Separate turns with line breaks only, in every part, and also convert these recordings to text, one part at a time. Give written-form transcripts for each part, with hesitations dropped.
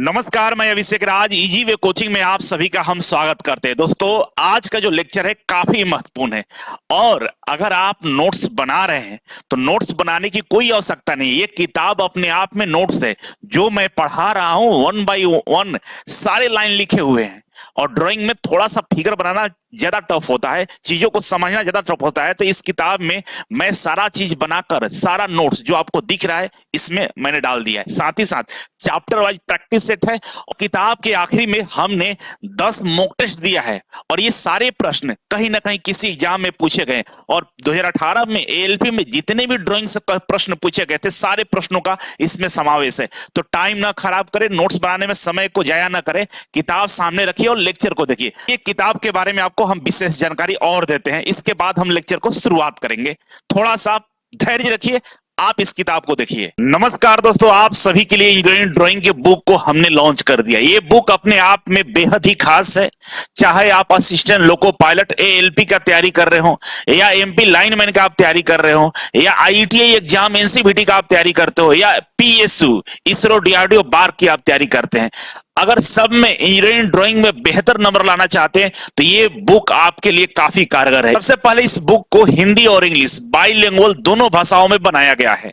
नमस्कार, मैं अभिषेक राज easy way coaching में आप सभी का हम स्वागत करते हैं। दोस्तों, आज का जो लेक्चर है काफी महत्वपूर्ण है और अगर आप नोट्स बना रहे हैं तो नोट्स बनाने की कोई आवश्यकता नहीं है। ये किताब अपने आप में नोट्स है। जो मैं पढ़ा रहा हूं वन बाय वन सारे लाइन लिखे हुए हैं और ड्राइंग में थोड़ा सा फिगर बनाना ज्यादा टफ होता है, चीजों को समझना ज्यादा टफ होता है। तो इस किताब में मैं सारा चीज बनाकर सारा नोट्स जो आपको दिख रहा है इसमें मैंने डाल दिया है। साथ ही साथ चैप्टर वाइज प्रैक्टिस सेट है और किताब के आखिरी में हमने 10 मॉक टेस्ट दिया है और ये सारे प्रश्न कहीं ना कहीं किसी एग्जाम में पूछे गए और 2018 में एएलपी में जितने भी ड्राइंग से प्रश्न पूछे गए थे सारे प्रश्नों का इसमें समावेश है। तो टाइम ना खराब करें, नोट्स बनाने में समय को जाया ना करें, किताब सामने रखिए और लेक्चर को देखिए। ये किताब के बारे में आपको हम विशेष जानकारी और देते हैं, इसके बाद हम लेक्चर को शुरुआत करेंगे। थोड़ा सा धैर्य रखिए, आप इस किताब को देखिए। नमस्कार दोस्तों, आप सभी के लिए इंजीनियरिंग ड्राइंग के बुक को हमने लॉन्च कर दिया। ये बुक अपने आप में बेहद ही खास है। चाहे आप असिस्टेंट लोको पायलट एएलपी का तैयारी कर रहे हो या एमपी लाइनमैन का आप तैयारी कर रहे हो या आईटीआई एग्जाम एनसीवीटी का आप तैयारी करते हो या पीएसयू इसरो डीआरडीओ बार की आप तैयारी करते हैं, अगर सब में इंजीनियरिंग ड्राइंग में बेहतर नंबर लाना चाहते हैं तो ये बुक आपके लिए काफी कारगर है। सबसे पहले इस बुक को हिंदी और इंग्लिश बाइलिंगुअल दोनों भाषाओं में बनाया गया है।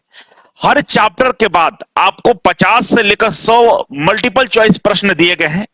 हर चैप्टर के बाद आपको 50 से लेकर 100 मल्टीपल चॉइस प्रश्न दिए गए हैं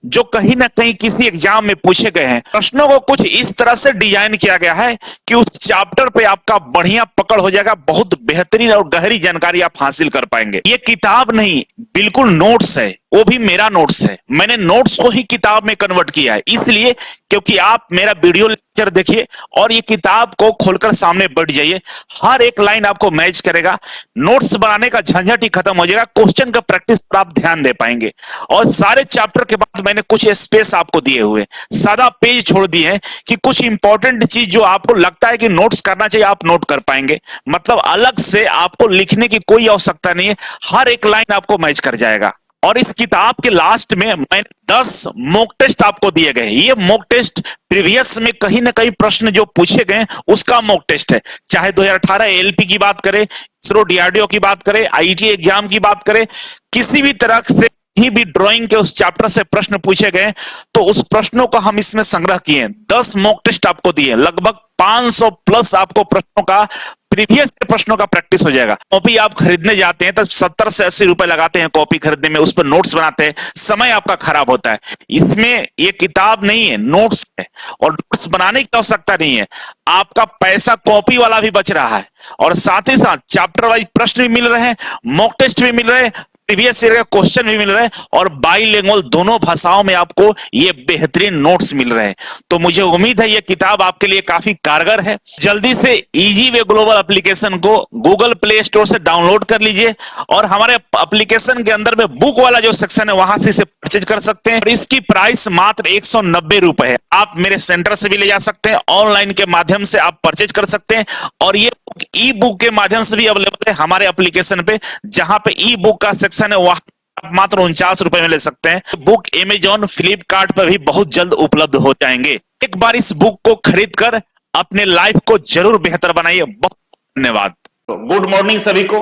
जो कहीं ना कहीं किसी एग्जाम में पूछे गए हैं। प्रश्नों को कुछ इस तरह से डिजाइन किया गया है कि उस चैप्टर पे आपका बढ़िया पकड़ हो जाएगा, बहुत बेहतरीन और गहरी जानकारी आप हासिल कर पाएंगे। ये किताब नहीं, बिल्कुल नोट्स है, वो भी मेरा नोट्स है। मैंने नोट्स को ही किताब में कन्वर्ट किया है, इसलिए क्योंकि आप मेरा वीडियो लेक्चर देखिए और ये किताब को खोलकर सामने बैठ जाइए। हर एक लाइन आपको मैच करेगा, नोट्स बनाने का झंझट ही खत्म हो जाएगा, क्वेश्चन का प्रैक्टिस पर आप ध्यान दे पाएंगे। और सारे चैप्टर के बाद मैंने कुछ स्पेस आपको दिए हुए, सादा पेज छोड़ दिए हैं कि कुछ इंपॉर्टेंट चीज जो आपको लगता है कि नोट्स करना चाहिए आप नोट कर पाएंगे। मतलब अलग से आपको लिखने की कोई आवश्यकता नहीं है, हर एक लाइन आपको मैच कर जाएगा। और इस किताब के लास्ट में मैंने 10 मॉक टेस्ट आपको दिए गए। ये मॉक टेस्ट प्रीवियस में कहीं ना कहीं प्रश्न जो पूछे गए उसका मॉक टेस्ट है। चाहे 2018 एलपी की बात करें, इसरो डीआरडीओ की बात करें, आईटी एग्जाम की बात करें, किसी भी तरह से ही भी ड्राइंग के उस चैप्टर से प्रश्न पूछे गए तो उस प्रश्नों को हम इसमें संग्रह किए। 10 मॉक टेस्ट आपको दिए, लगभग 500 प्लस आपको प्रश्नों का प्रीवियस प्रश्नों का प्रैक्टिस हो जाएगा। कॉपी आप खरीदने जाते हैं तो 70 से 80 रुपए लगाते हैं कॉपी खरीदने में, उस पर नोट्स बनाते हैं, समय आपका खराब होता है। इसमें ये किताब नहीं है, नोट्स है और नोट्स बनाने की आवश्यकता नहीं है। आपका पैसा कॉपी वाला भी बच रहा है और साथ ही साथ चैप्टर वाइज प्रश्न भी मिल रहे हैं, मॉक टेस्ट भी मिल रहे हैं, प्रीवियस ईयर का क्वेश्चन भी मिल रहा है और बाइलिंगुअल दोनों भाषाओं में आपको ये बेहतरीन नोट्स मिल रहे हैं। तो मुझे उम्मीद है ये किताब आपके लिए काफी कारगर है। जल्दी से इजी वे ग्लोबल एप्लीकेशन को गूगल प्ले स्टोर से डाउनलोड कर लीजिए और हमारे एप्लीकेशन के अंदर में बुक वाला जो सेक्शन है वहां से इसे परचेज कर सकते हैं और इसकी प्राइस मात्र 190 रुपए है। आप मेरे सेंटर से भी ले जा सकते हैं, ऑनलाइन के माध्यम से आप परचेज कर सकते हैं और ये ई बुक के माध्यम से भी अवेलेबल है हमारे एप्लीकेशन पे। जहां पे ई बुक का सेक्शन है वहां आप मात्र 49 रुपए में ले सकते हैं। बुक अमेजॉन फ्लिपकार्ट पर भी बहुत जल्द उपलब्ध हो जाएंगे। एक बार इस बुक को खरीद कर अपने लाइफ को जरूर बेहतर बनाइए। बहुत धन्यवाद।
गुड मॉर्निंग सभी को।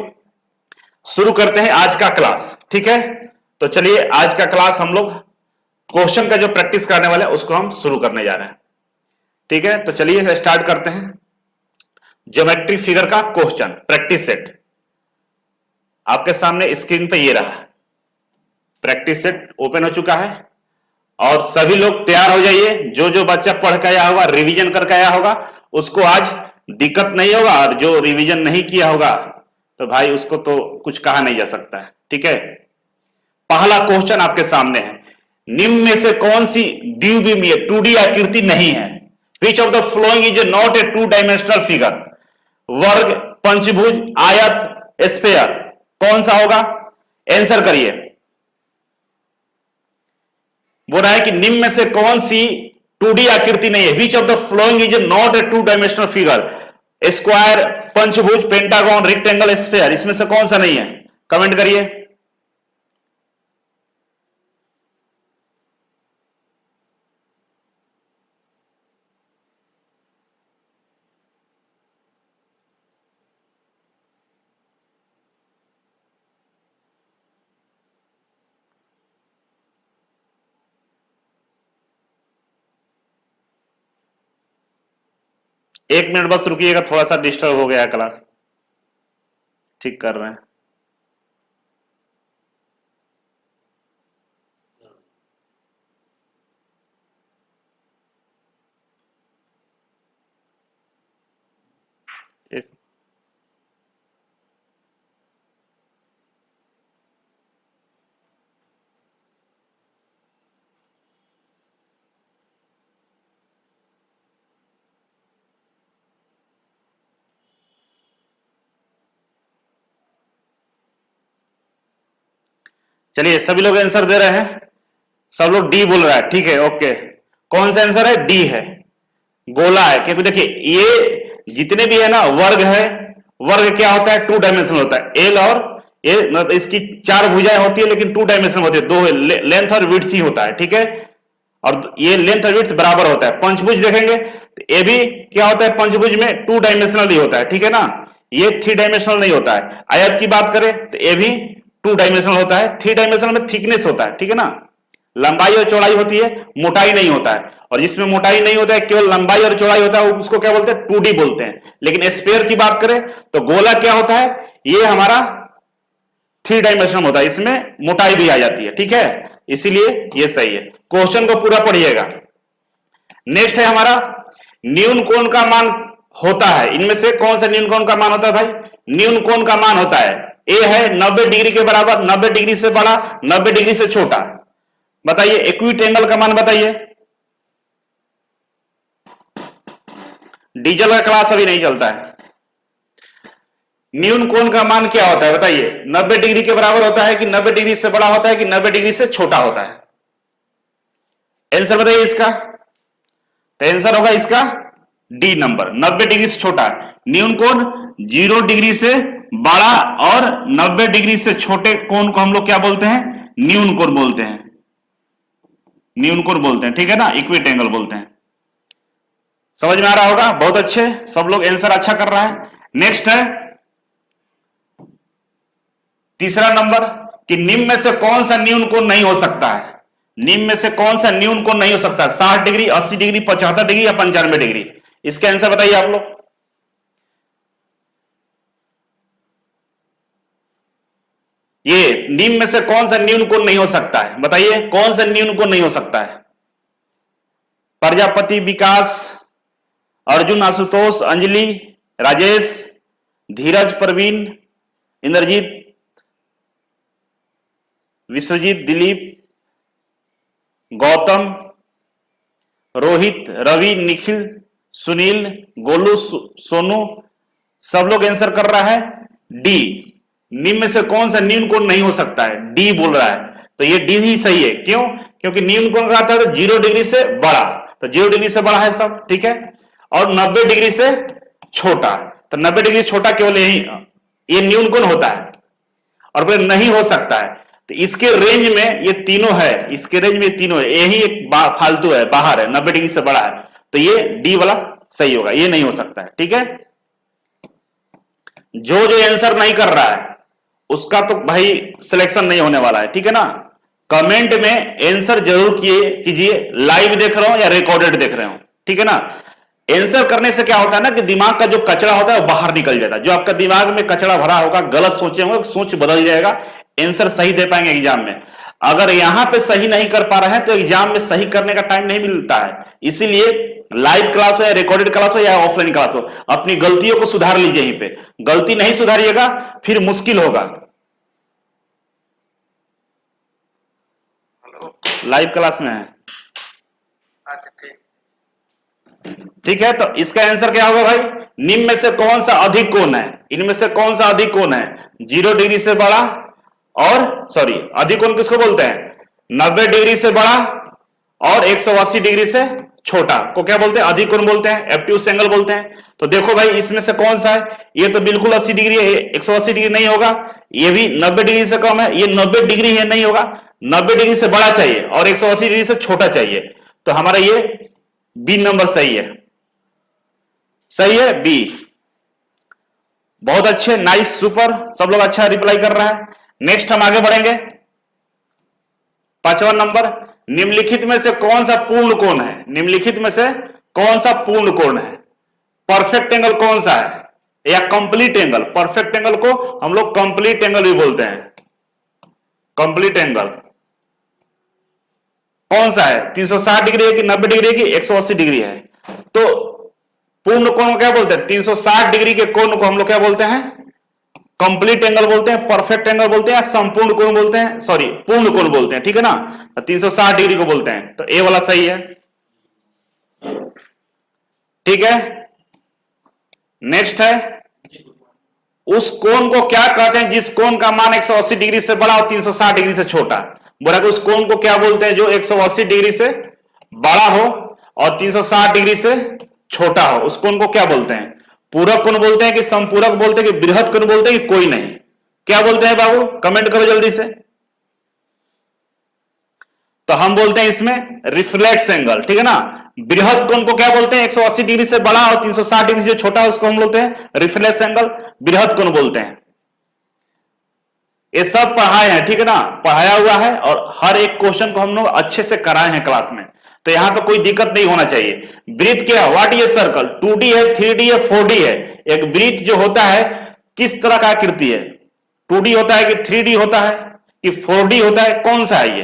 शुरू करते हैं आज का क्लास, ठीक है। तो चलिए आज का क्लास हम लोग क्वेश्चन का जो प्रैक्टिस करने वाले हैं उसको हम शुरू करने जा रहे हैं, ठीक है। तो चलिए स्टार्ट करते हैं। ज्योमेट्री फिगर का क्वेश्चन प्रैक्टिस सेट आपके सामने स्क्रीन पे ये रहा। प्रैक्टिस सेट ओपन हो चुका है और सभी लोग तैयार हो जाइए। जो जो बच्चा पढ़ के आया होगा, रिवीजन करके आया होगा, उसको आज दिक्कत नहीं होगा और जो रिवीजन नहीं किया होगा तो भाई उसको तो कुछ कहा नहीं जा सकता है, ठीक है। पहला क्वेश्चन आपके सामने है, निम्न में से कौन सी द्विविमीय 2D आकृति नहीं है? Which of the flowing is not a 2 dimensional figure? वर्ग, पंचभुज, आयत, स्फेयर, कौन सा होगा? आंसर करिए। बोल रहा है कि निम्न में से कौन सी 2D आकृति नहीं है? Which of the flowing is not a 2 dimensional figure? Square, पंचभुज, पेंटागन, रेक्टेंगल, स्फेयर, इसमें से कौन सा नहीं है? कमेंट करिए। 1 मिनट बस रुकिएगा, थोड़ा सा डिस्टर्ब हो गया क्लास, ठीक कर रहे हैं। एक चलिए, सभी लोग आंसर दे रहे हैं, सब लोग डी बोल रहा है, ठीक है, ओके। कौन सा आंसर है? डी है, गोला है। क्योंकि देखिए ये जितने भी है ना वर्ग है, वर्ग क्या होता है? 2 डायमेंशनल होता है। एल और ए मतलब इसकी 4 भुजाएं होती है, लेकिन 2 डायमेंशनल होती है, दो लेंथ और विड्थ ही होता है, ठीक है। और ये लेंथ और विड्थ बराबर होता है। पंचभुज देखेंगे तो ये भी क्या होता है? पंचभुज में 2 डायमेंशनल ही होता है, ठीक है ना, ये 3 डायमेंशनल नहीं होता है। आयत की बात करें तो ये भी 2 डायमेंशनल होता है। 3 डायमेंशनल में थिकनेस होता है, ठीक है ना, लंबाई और चौड़ाई होती है, मोटाई नहीं होता है। और जिसमें मोटाई नहीं होता है, केवल लंबाई और चौड़ाई होता है, उसको क्या बोलते हैं? 2D बोलते हैं। लेकिन स्फीयर की बात करें तो गोला क्या होता है? ये हमारा 3 डायमेंशनल होता है, इसमें मोटाई भी आ जाती है, ठीक है, इसीलिए ये सही है। क्वेश्चन को पूरा पढ़िएगा। नेक्स्ट है हमारा न्यून कोण का मान होता है। इनमें से कौन सा न्यून कोण का मान होता है भाई? न्यून कोण का मान होता है, ए है 90 डिग्री के बराबर, 90 डिग्री से बड़ा, 90 डिग्री से छोटा। बताइए एक्यूट एंगल का मान बताइए। डीजल का क्लास अभी नहीं चलता है। न्यून कोण का मान क्या होता है बताइए? 90 डिग्री के बराबर होता है कि 90 डिग्री से बड़ा होता है कि 90 डिग्री से छोटा होता है? आंसर बताइए इसका। तो आंसर होगा इसका डी नंबर, 90 डिग्री से छोटा। न्यून कोण 0 डिग्री से बड़ा और 90 डिग्री से छोटे कोण को हम लोग क्या बोलते हैं? न्यून कोण बोलते हैं, न्यून कोण बोलते हैं, ठीक है ना, इक्विट एंगल बोलते हैं। समझ में आ रहा होगा? बहुत अच्छे, सब लोग आंसर अच्छा कर रहा है। नेक्स्ट है तीसरा नंबर कि निम्न में से कौन सा न्यून कोण नहीं हो सकता है? निम्न में से कौन सा न्यून कोण नहीं हो सकता? 60 डिग्री, 80 डिग्री, 75 डिग्री या 95 डिग्री? इसका आंसर बताइए आप लोग। ये निम्न में से कौन सा न्यून कोण नहीं हो सकता है? बताइए कौन सा न्यून कोण नहीं हो सकता है? प्रजापति, विकास, अर्जुन, आशुतोष, अंजलि, राजेश, धीरज, प्रवीण, इंद्रजीत, विश्वजीत, दिलीप, गौतम, रोहित, रवि, निखिल, सुनील, गोलू, सोनू, सब लोग आंसर कर रहा है डी। निम्न में से कौन सा न्यून कोण नहीं हो सकता है? डी बोल रहा है। तो ये डी ही सही है। क्यों? क्योंकि न्यून कोण का आता है तो 0 डिग्री से बड़ा, तो 0 डिग्री से बड़ा है सब, ठीक है, और 90 डिग्री से छोटा, तो 90 डिग्री से छोटा केवल यही ये न्यून कोण होता है। और फिर नहीं हो सकता है तो इसके रेंज में ये तीनों है, इसके रेंज में तीनों है, यही एक फालतू है, बाहर है, 90 डिग्री से बड़ा है, तो ये डी वाला सही होगा, ये नहीं हो सकता है, ठीक है। जो आंसर नहीं कर रहा है उसका तो भाई सिलेक्शन नहीं होने वाला है, ठीक है ना। कमेंट में आंसर जरूर कीजिए, लाइव देख रहे हो या रिकॉर्डेड देख रहे हो, ठीक है ना। आंसर करने से क्या होता है ना कि दिमाग का जो कचरा होता है वो बाहर निकल जाता है। जो आपका दिमाग में कचरा भरा होगा, गलत सोचे होंगे, सोच बदल जाएगा, आंसर सही दे पाएंगे एग्जाम में। अगर यहां पे सही नहीं कर पा रहे हैं तो एग्जाम में सही करने का टाइम नहीं मिलता है। इसीलिए लाइव क्लास हो या रिकॉर्डेड क्लास हो या ऑफलाइन क्लास हो, अपनी गलतियों को सुधार लीजिए। यहीं पे गलती नहीं सुधारिएगा फिर मुश्किल होगा। लाइव क्लास में है, ठीक है। तो इसका आंसर क्या होगा भाई? निम्न में से कौन सा अधिक कोण है? इनमें से कौन सा अधिक कोण है? 0 डिग्री से बड़ा और सॉरी अधिक कोण किसको बोलते हैं? 90 डिग्री से बड़ा और 180 डिग्री से छोटा को क्या बोलते हैं? अधिक कोण बोलते हैं, एब्ट्यूज एंगल बोलते हैं। तो देखो भाई इसमें से कौन सा है? ये तो बिल्कुल 80 डिग्री है, 180 डिग्री नहीं होगा। ये भी 90 डिग्री से कम है, ये 90 डिग्री है, नहीं होगा। 90 डिग्री से बड़ा चाहिए और 180 डिग्री से छोटा चाहिए। तो हमारा ये बी नंबर सही है, सही है बी। बहुत अच्छे, नाइस, सुपर, सब लोग अच्छा रिप्लाई कर रहा है। नेक्स्ट हम आगे बढ़ेंगे। 5वां नंबर, निम्नलिखित में से कौन सा पूर्ण कोण है? निम्नलिखित में से कौन सा पूर्ण कोण है? परफेक्ट एंगल कौन सा है या कंप्लीट एंगल? परफेक्ट एंगल को हम लोग कंप्लीट एंगल भी बोलते हैं। कंप्लीट एंगल कौन सा है? 360 डिग्री है कि 90 डिग्री है कि 180 डिग्री है? तो पूर्ण कोण को क्या बोलते हैं? 360 डिग्री के कोण को हम लोग क्या बोलते हैं? कंप्लीट एंगल बोलते हैं, परफेक्ट एंगल बोलते हैं, या संपूर्ण कोण बोलते हैं, सॉरी पूर्ण कोण बोलते हैं, ठीक है ना? 360 डिग्री को बोलते हैं, तो ए वाला सही है। ठीक है, नेक्स्ट है, उस कोण को क्या कहते हैं जिस कोण का मान 180 डिग्री से बड़ा और 360 डिग्री से छोटा? बोला कि उस कोण को क्या बोलते हैं जो 180 डिग्री से बड़ा हो और 360 डिग्री से छोटा हो? उस कोण को क्या बोलते हैं? पूरक कोण बोलते हैं कि संपूरक बोलते हैं कि बृहद कोण बोलते हैं कि कोई नहीं? क्या बोलते हैं बाबू? कमेंट करो जल्दी से। तो हम बोलते हैं इसमें रिफ्लेक्स एंगल, ठीक है ना? बृहद कोण को क्या बोलते हैं? 180 डिग्री से बड़ा और 360 डिग्री से छोटा, उसको हम बोलते हैं रिफ्लेक्स एंगल, बृहद कोण बोलते हैं। ये सब पढ़ाए हैं, ठीक है ना? पढ़ाया हुआ है और हर एक क्वेश्चन को हम लोग अच्छे से कराए हैं क्लास में, तो यहां पर कोई दिक्कत नहीं होना चाहिए। वृत्त क्या? What is circle? 2D है, 3D है, 4D है। एक वृत्त जो होता है किस तरह का आकृति है? 2D होता है कि 3D होता है कि 4D होता है? कौन सा है ये?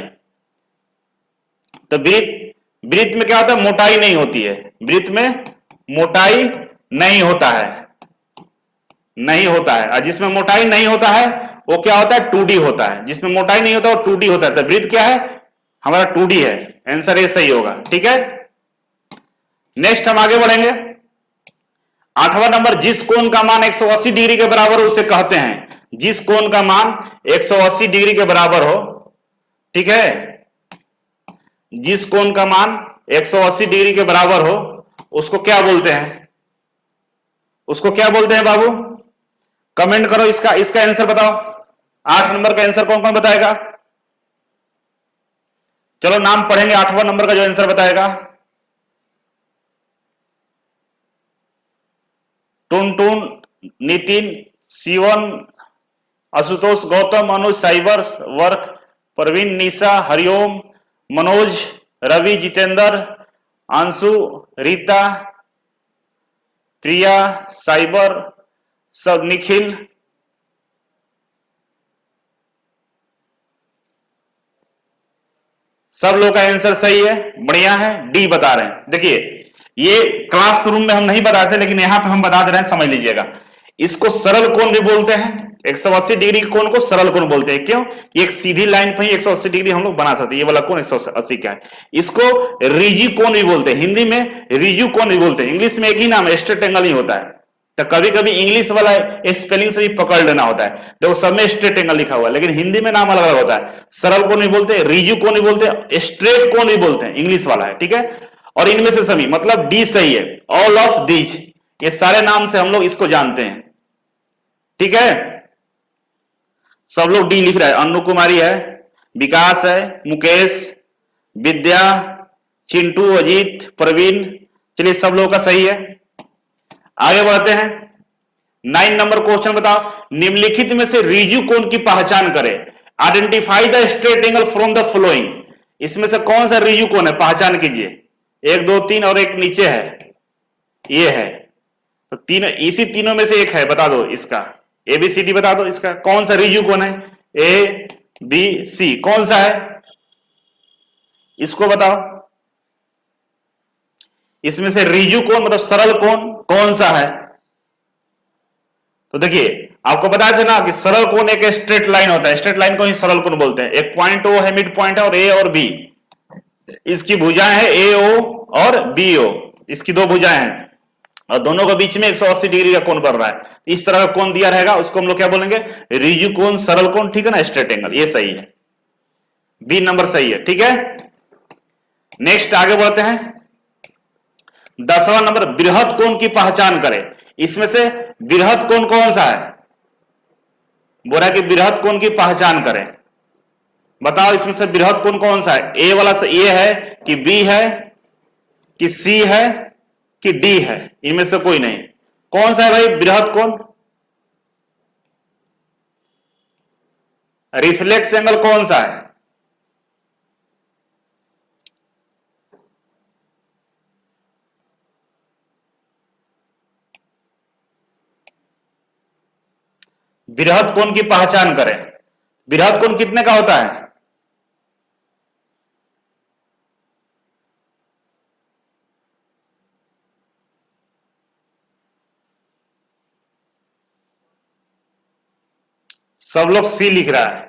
तो वृत्त में क्या होता है? मोटाई नहीं होती है। वृत्त में मोटाई नहीं होता है, नहीं होता है। और जिसमें मोटाई नहीं होता है वो क्या होता है? 2D होता है। जिसमें मोटाई नहीं होता वो 2D होता है। तो वृत्त क्या है? हमारा 2D है। आंसर ये सही होगा, ठीक है। नेक्स्ट हम आगे बढ़ेंगे। 8वां नंबर, जिस कोण का मान 180 डिग्री के बराबर हो उसे कहते हैं। जिस कोण का मान 180 डिग्री के बराबर हो, ठीक है, जिस कोण का मान 180 डिग्री के बराबर हो उसको क्या बोलते हैं? उसको क्या बोलते हैं बाबू? कमेंट करो, इसका आंसर बताओ। 8 नंबर का आंसर कौन कौन बताएगा? चलो नाम पढ़ेंगे 8वां नंबर का जो आंसर बताएगा। टुनटुन, नितिन, शिवन, आशुतोष, गौतम, अनुज, साइबर वर्क, प्रवीण, निशा, हरिओम, मनोज, रवि, जितेंद्र, अंशु, रीता, प्रिया, साइबर, सब, निखिल, सब लोग का आंसर सही है, बढ़िया है। डी बता रहे हैं। देखिए ये क्लासरूम में हम नहीं बताते लेकिन यहां पे हम बता दे रहे हैं, समझ लीजिएगा। इसको सरल कोण भी बोलते हैं। 180 डिग्री के कोण को सरल कोण बोलते हैं। क्यों? एक सीधी लाइन पर ही 180 डिग्री हम लोग बना सकते हैं। ये वाला कोण 180 का है। इसको रिजिड कोण भी बोलते हैं। हिंदी में रिजिड कोण भी बोलते हैं। इंग्लिश में एक ही नाम है, स्ट्रेट एंगल ही होता है। तो कभी कभी इंग्लिश वाला स्पेलिंग से भी पकड़ लेना होता है। देखो सब में स्ट्रेट एंगल लिखा हुआ है लेकिन हिंदी में नाम अलग अलग होता है। सरल कोण भी बोलते हैं, रिजिड कोण भी बोलते हैं, स्ट्रेट कोण भी बोलते हैं, इंग्लिश वाला है, ठीक है। और इनमें से सभी, मतलब डी सही है। ऑल ऑफ दीज, ये सारे नाम से हम लोग इसको जानते हैं, ठीक है। सब लोग डी लिख रहा है। अनु कुमारी है, विकास है, मुकेश, विद्या, चिंटू, अजीत, प्रवीण। चलिए सब लोगों का सही है। आगे बढ़ते हैं। 9 नंबर क्वेश्चन बताओ। निम्नलिखित में से रिजिड कोण की पहचान करें। Identify the straight angle from the following. इसमें से कौन सा रिजिड कोण है? पहचान कीजिए। 1 2 3 और एक नीचे है, ये है। तो तीनों, इसी तीनों में से एक है, बता दो इसका। ABCD बता दो इसका कौन सा रिजिड कोण है? ABC कौन सा है? इसको बताओ। इसमें से रिजिड कोण मतलब सरल कोण कौन सा है? तो देखिए आपको बताया था ना कि सरल कोण एक स्ट्रेट लाइन होता है। स्ट्रेट लाइन को ही सरल कोण बोलते हैं। एक पॉइंट O है, मिड पॉइंट है, और A और B, इसकी भुजाएं है AO और BO। इसकी 2 भुजाएं हैं और दोनों के बीच में 180 डिग्री का कोण बन रहा है। इस तरह का कोण दिया रहेगा, उसको हम लोग क्या बोलेंगे? रिजिड कोण, सरल कोण, ठीक है ना, स्ट्रेट एंगल। ये सही है, बी नंबर सही है, ठीक है। नेक्स्ट आगे बढ़ते हैं। 10वां नंबर, बृहद कोण की पहचान करें। इसमें से बृहद कोण कौन सा है? बोला कि बृहद कोण की पहचान करें। बताओ इसमें से बृहद कोण कौन सा है? ए वाला से ए है कि बी है कि सी है कि डी है? इनमें से कोई नहीं। कौन सा है भाई बृहद कोण? रिफ्लेक्स एंगल कौन सा है? बृहद कोण की पहचान करें। बृहद कोण कितने का होता है? सब लोग सी लिख रहा है।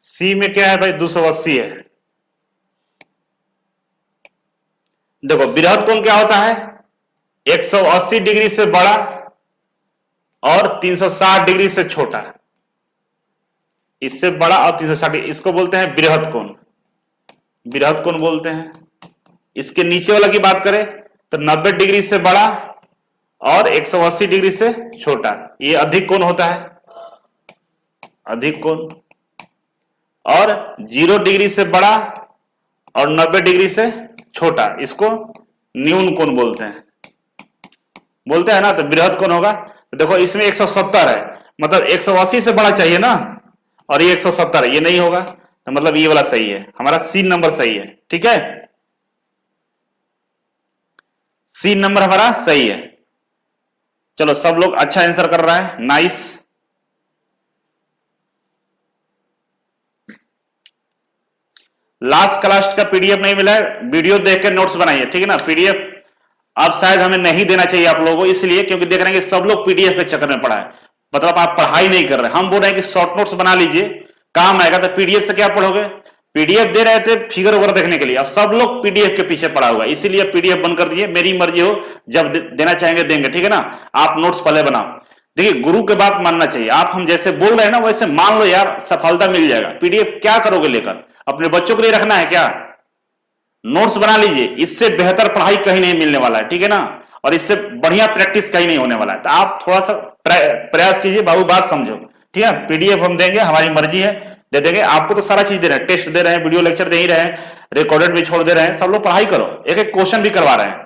सी में क्या है भाई? 280 है। देखो बृहद कोण क्या होता है? 180 डिग्री से बड़ा और 360 डिग्री से छोटा। इससे बड़ा और 360 डिग्री, इसको बोलते हैं बृहद कोण। बृहद कोण बोलते हैं। इसके नीचे वाला की बात करें तो 90 डिग्री से बड़ा और 180 डिग्री से छोटा, ये अधिक कोण होता है। अधिक कोण। और 0 डिग्री से बड़ा और 90 डिग्री से छोटा, इसको न्यून कोण बोलते हैं। बोलते हैं ना, तो बृहद कोण होगा। देखो इसमें 170 है, मतलब 180 से बड़ा चाहिए ना, और ये 170 है, ये नहीं होगा, तो मतलब ये वाला सही है, हमारा सी नंबर सही है। ठीक है, सी नंबर हमारा सही है। चलो सब लोग अच्छा आंसर कर रहा है, नाइस। लास्ट क्लास का पीडीएफ नहीं मिला है, वीडियो देख के नोट्स बनाइए, ठीक है ना। पीडीएफ अब शायद हमें नहीं देना चाहिए आप लोगों को, इसलिए क्योंकि देख रहे हैं कि सब लोग पीडीएफ के चक्कर में पड़ा है, मतलब आप पढ़ाई नहीं कर रहे। हम बोल रहे हैं कि शॉर्ट नोट्स बना लीजिए, काम आएगा। तो पीडीएफ से क्या पढ़ोगे? पीडीएफ दे रहे थे फिगर वगैरह देखने के लिए, अब सब लोग पीडीएफ के पीछे पड़ा हुआ है, इसीलिए पीडीएफ बंद कर दीजिए। मेरी मर्जी हो, जब देना चाहेंगे देंगे, ठीक है ना। आप नोट्स पहले बनाओ। देखिए गुरु के बात मानना चाहिए, आप हम जैसे बोल रहे हैं ना वैसे मान लो यार, सफलता मिल जाएगा। पीडीएफ क्या करोगे लेकर? अपने बच्चों के लिए रखना है क्या? नोट्स बना लीजिए, इससे बेहतर पढ़ाई कहीं नहीं मिलने वाला है, ठीक है ना। और इससे बढ़िया प्रैक्टिस कहीं नहीं होने वाला है। तो आप थोड़ा सा प्रयास कीजिए, बाबू बात समझो, ठीक है। पीडीएफ हम देंगे, हमारी मर्जी है, दे देंगे। आपको तो सारा चीज दे रहे हैं, टेस्ट दे रहे हैं, वीडियो लेक्चर दे ही रहे हैं, रिकॉर्डेड भी छोड़ दे रहे हैं। सब लोग पढ़ाई करो, एक एक क्वेश्चन भी करवा रहे हैं।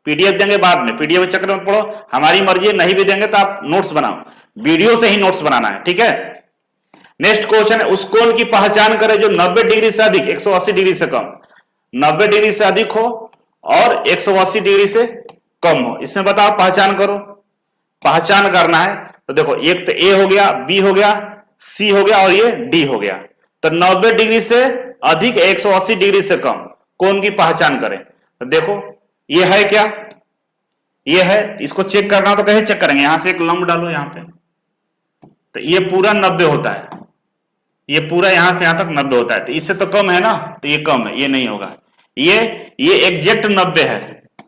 पीडीएफ देंगे बाद में, पीडीएफ के चक्कर में पढ़ो, हमारी मर्जी है। नहीं भी देंगे तो आप नोट्स बनाओ, वीडियो से ही नोट्स बनाना है, ठीक है। नेक्स्ट क्वेश्चन है, उस कोण की पहचान करें जो 90 डिग्री से अधिक, 180 डिग्री से कम, 90 डिग्री से अधिक हो और 180 डिग्री से कम हो। इसमें बताओ, पहचान करो। पहचान करना है तो देखो, एक तो ए हो गया, बी हो गया, सी हो गया और ये डी हो गया। तो 90 डिग्री से अधिक, 180 डिग्री से कम कोण की पहचान करें। तो देखो ये है क्या? ये है, इसको चेक करना हो तो कैसे चेक करेंगे? यहां से एक लंब डालो यहां पे, तो ये पूरा 90 होता है, ये पूरा यहां से यहां तक 90 होता है। तो इससे तो कम है ना, तो ये कम है, ये नहीं होगा। ये एग्जैक्ट 90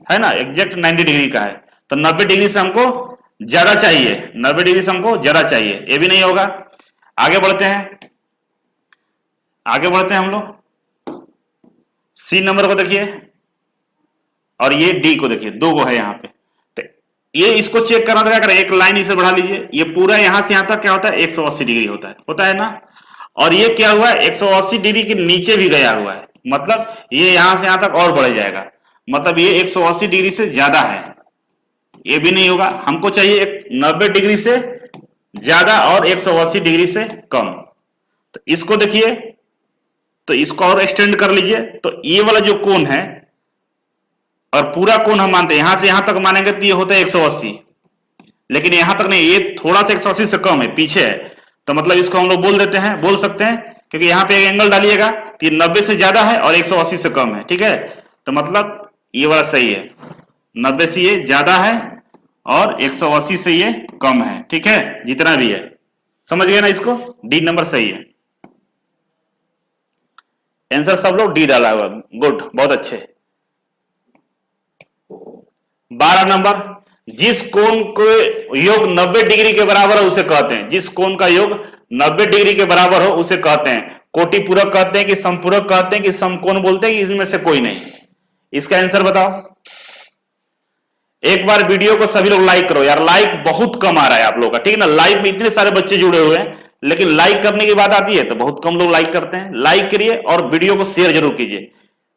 है ना, एग्जैक्ट 90 डिग्री का है। तो 90 डिग्री से हमको ज्यादा चाहिए, 90 डिग्री से हमको ज्यादा चाहिए, ये भी नहीं होगा। आगे बढ़ते हैं, आगे बढ़ते हैं हम लोग। सी नंबर को देखिए और ये डी को देखिए, दो को है यहाँ पे। तो ये इसको चेक करना तो क्या करें, एक लाइन इसे बढ़ा लीजिए। ये पूरा यहां से यहां तक क्या होता है? 180 डिग्री होता है ना। और ये क्या हुआ है? 180 डिग्री के नीचे भी गया हुआ है, मतलब ये यहां से यहां तक और बढ़ जाएगा, मतलब ये 180 डिग्री से ज्यादा है। ये भी नहीं होगा, हमको चाहिए 90 डिग्री से ज्यादा और 180 डिग्री से कम। तो इसको देखिए, तो इसको और एक्सटेंड कर लीजिए। तो ये वाला जो कोण है, और पूरा कोण हम मानते हैं, यहां से यहां तक मानेंगे तो ये होता है 180, लेकिन यहां तक नहीं, ये थोड़ा सा 180 से कम है, पीछे है। तो मतलब इसको हम लोग बोल सकते हैं, क्योंकि यहां पे एक एंगल डालिएगा तो ये 90 से ज्यादा है और 180 से कम है, ठीक है। तो मतलब ये वाला सही है, 90 से ये ज्यादा है और 180 से ये कम है, ठीक है। जितना भी है, समझ गए ना इसको? डी नंबर सही है। आंसर सब लोग डी डाला हुआ, गुड, बहुत अच्छे। 12 नंबर, जिस कोण को योग 90 डिग्री के बराबर है उसे कहते हैं। जिस कोण का योग 90 डिग्री के बराबर हो उसे कहते हैं। कोटि पूरक कहते हैं कि समपूरक कहते हैं कि समकोण बोलते हैं कि इसमें से कोई नहीं। इसका आंसर बताओ। एक बार वीडियो को सभी लोग लाइक करो यार, लाइक बहुत कम आ रहा है आप लोगों का, ठीक है ना। लाइव में इतने सारे बच्चे जुड़े हुए हैं, लेकिन लाइक करने की बात आती है तो बहुत कम लोग लाइक करते हैं। लाइक करिए और वीडियो को शेयर जरूर कीजिए,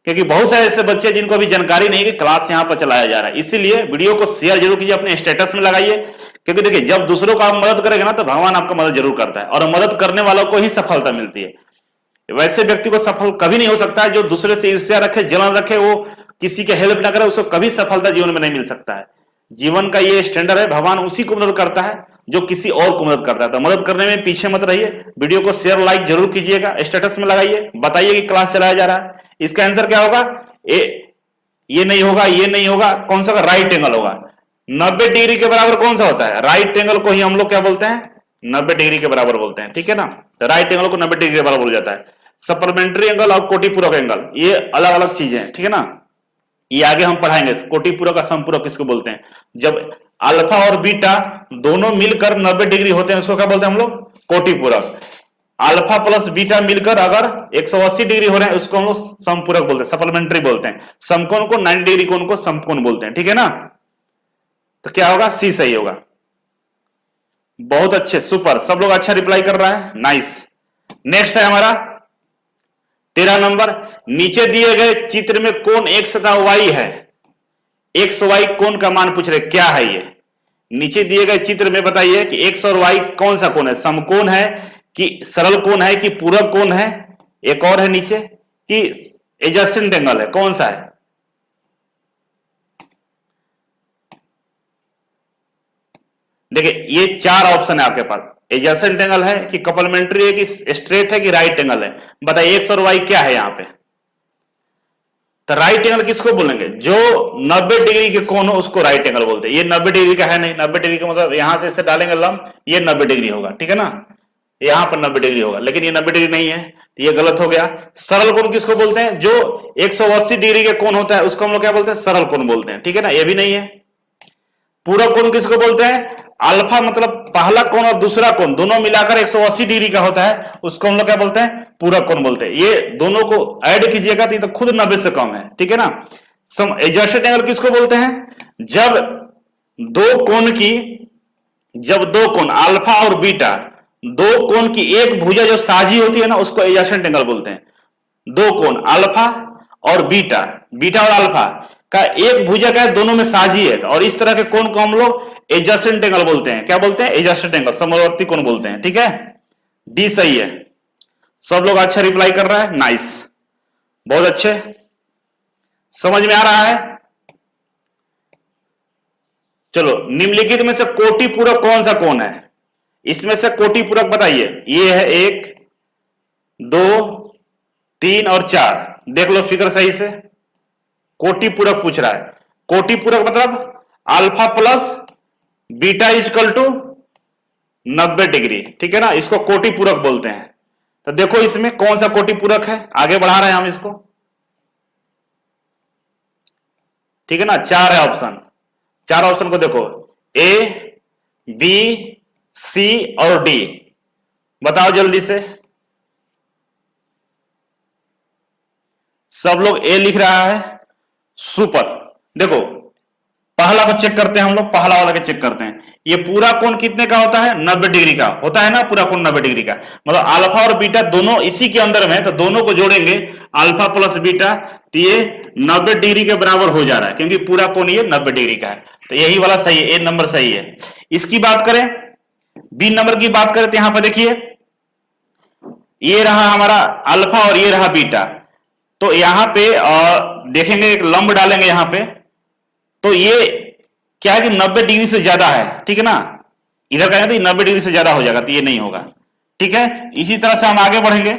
क्योंकि बहुत सारे ऐसे बच्चे जिनको अभी जानकारी नहीं है कि क्लास यहां पर चलाया जा रहा है। इसीलिए वीडियो को शेयर जरूर कीजिए, अपने स्टेटस में लगाइए, क्योंकि देखिए जब दूसरों को आप मदद करेंगे ना तो भगवान आपका मदद जरूर करता है, और मदद करने वालों को ही सफलता मिलती है। वैसे व्यक्ति को सफल कभी नहीं हो सकता है जो दूसरे से ईर्ष्या रखे, जलन रखे, वो किसी के हेल्प ना करे, उसको कभी सफलता जीवन में नहीं मिल सकता है। जीवन का ये स्टैंडर्ड है, भगवान उसी को मदद करता है। जो किसी और को मदद करता है। तो मदद करने में पीछे मत रहिए, वीडियो को शेयर लाइक जरूर कीजिएगा, स्टेटस में लगाइए, बताइए कि क्लास चलाया जा रहा है। इसका आंसर क्या होगा? ये नहीं होगा, ये नहीं होगा, कौन सा होगा? राइट एंगल होगा। 90 डिग्री के बराबर कौन सा होता है? राइट एंगल को ही हम लोग क्या बोलते हैं? 90 डिग्री के बराबर बोलते हैं, ठीक है ना। तो राइट एंगल को 90 डिग्री के बराबर बोल जाता है। सप्लीमेंट्री एंगल और कोटिपूरक एंगल ये अलग अलग चीजें हैं, ठीक है ना। ये आगे हम पढ़ाएंगे। कोटिपूरक और समपूरक किसको बोलते हैं? जब अल्फा और बीटा दोनों मिलकर 90 डिग्री होते हैं उसको क्या बोलते हैं हम लोग? कोटिपूरक। अल्फा प्लस बीटा मिलकर अगर 180 डिग्री हो रहे हैं उसको हम लोग समपूरक बोलते हैं, सप्लीमेंट्री बोलते हैं। समकोण को 90 डिग्री कोण को समकोण बोलते हैं, ठीक है ना। तो क्या होगा? सी सही होगा। बहुत अच्छे, सुपर, सब लोग अच्छा रिप्लाई कर रहा है, नाइस। नेक्स्ट है हमारा 13 नंबर। नीचे दिए गए चित्र में कोण एक्स तथा वाई है। एक्स वाई कोण का मान पूछ रहे, क्या है ये? नीचे दिए गए चित्र में बताइए कि एक्स और वाई कौन सा कोण है? समकोण है कि सरल कोण है कि पूरक कोण है? एक और है नीचे कि एडजेसेंट एंगल है, कौन सा है? देखिए ये 4 ऑप्शन है आपके पास। एडजेसेंट एंगल है कि कपलमेंट्री है कि स्ट्रेट है कि राइट एंगल है? बताइए एक्स और वाई क्या है यहां पे? तो राइट एंगल किसको बोलेंगे? जो 90 डिग्री के कोण हो उसको राइट एंगल बोलते हैं। ये 90 डिग्री का है नहीं, 90 डिग्री का मतलब यहां से इसे डालेंगे लंब, ये 90 डिग्री होगा, ठीक है ना। यहां पर 90 डिग्री होगा, लेकिन ये 90 डिग्री नहीं है, तो ये गलत हो गया। सरल कोण किसको बोलते हैं? जो 180 डिग्री के कोण होता है उसको हम लोग क्या बोलते हैं? सरल कोण बोलते हैं, ठीक है ना। ये भी नहीं है। पूरक कोण किसको बोलते हैं? अल्फा मतलब पहला कोण और दूसरा कोण दोनों मिलाकर 180 डिग्री का होता है, उसको हम लोग क्या बोलते हैं? पूरक कोण बोलते हैं। ये दोनों को ऐड कीजिएगा तो ये तो खुद 90 से कम है, ठीक है ना। एडजेसेंट एंगल किसको बोलते हैं? जब दो कोण अल्फा और बीटा, दो कोण की एक भुजा जो साझी होती है ना उसको एडजेसेंट एंगल बोलते हैं। दो कोण अल्फा और बीटा, बीटा और अल्फा का एक भुजा का है, दोनों में साझी है, और इस तरह के कोण को हम लोग एडजेसेंट एंगल बोलते हैं। क्या बोलते हैं? एडजेसेंट एंगल, समवर्ती कोण बोलते हैं, ठीक है। डी सही है। सब लोग अच्छा रिप्लाई कर रहा है, नाइस, बहुत अच्छे, समझ में आ रहा है। चलो, निम्नलिखित में से कोटिपूरक कौन सा कोण है? इसमें से कोटिपूरक बताइए। ये है 1 2 3 और 4। देख लो फिगर सही से। कोटिपूरक पूछ रहा है। कोटिपूरक मतलब alpha plus beta equal to 90 degree, ठीक है ना। इसको कोटिपूरक बोलते हैं। तो देखो इसमें कौन सा कोटिपूरक है, आगे बढ़ा रहे हैं हम इसको, ठीक है ना। 4 है ऑप्शन, 4 ऑप्शन को देखो, ए बी सी और डी। बताओ जल्दी से। सब लोग ए लिख रहा है, सुपर। देखो पहला को चेक करते हैं हम लोग, पहला वाला के चेक करते हैं। ये पूरा कोण कितने का होता है? 90 डिग्री का होता है ना, पूरा कोण 90 डिग्री का। मतलब अल्फा और बीटा दोनों इसी के अंदर में है, तो दोनों को जोड़ेंगे अल्फा प्लस बीटा, तो ये 90 डिग्री के बराबर हो जा रहा है, क्योंकि पूरा कोण ये 90 डिग्री का है। तो यही वाला सही है, ए नंबर सही है। इसकी बात करें, बी नंबर की बात करें, तो यहां पर देखिए ये रहा हमारा अल्फा और ये रहा बीटा। तो यहां पे देखेंगे एक लंब डालेंगे यहां पे, तो ये क्या है कि 90 डिग्री से ज्यादा है, ठीक है ना। इधर कहेंगे तो 90 डिग्री से ज्यादा हो जाएगा, तो ये नहीं होगा, ठीक है। इसी तरह से हम आगे बढ़ेंगे।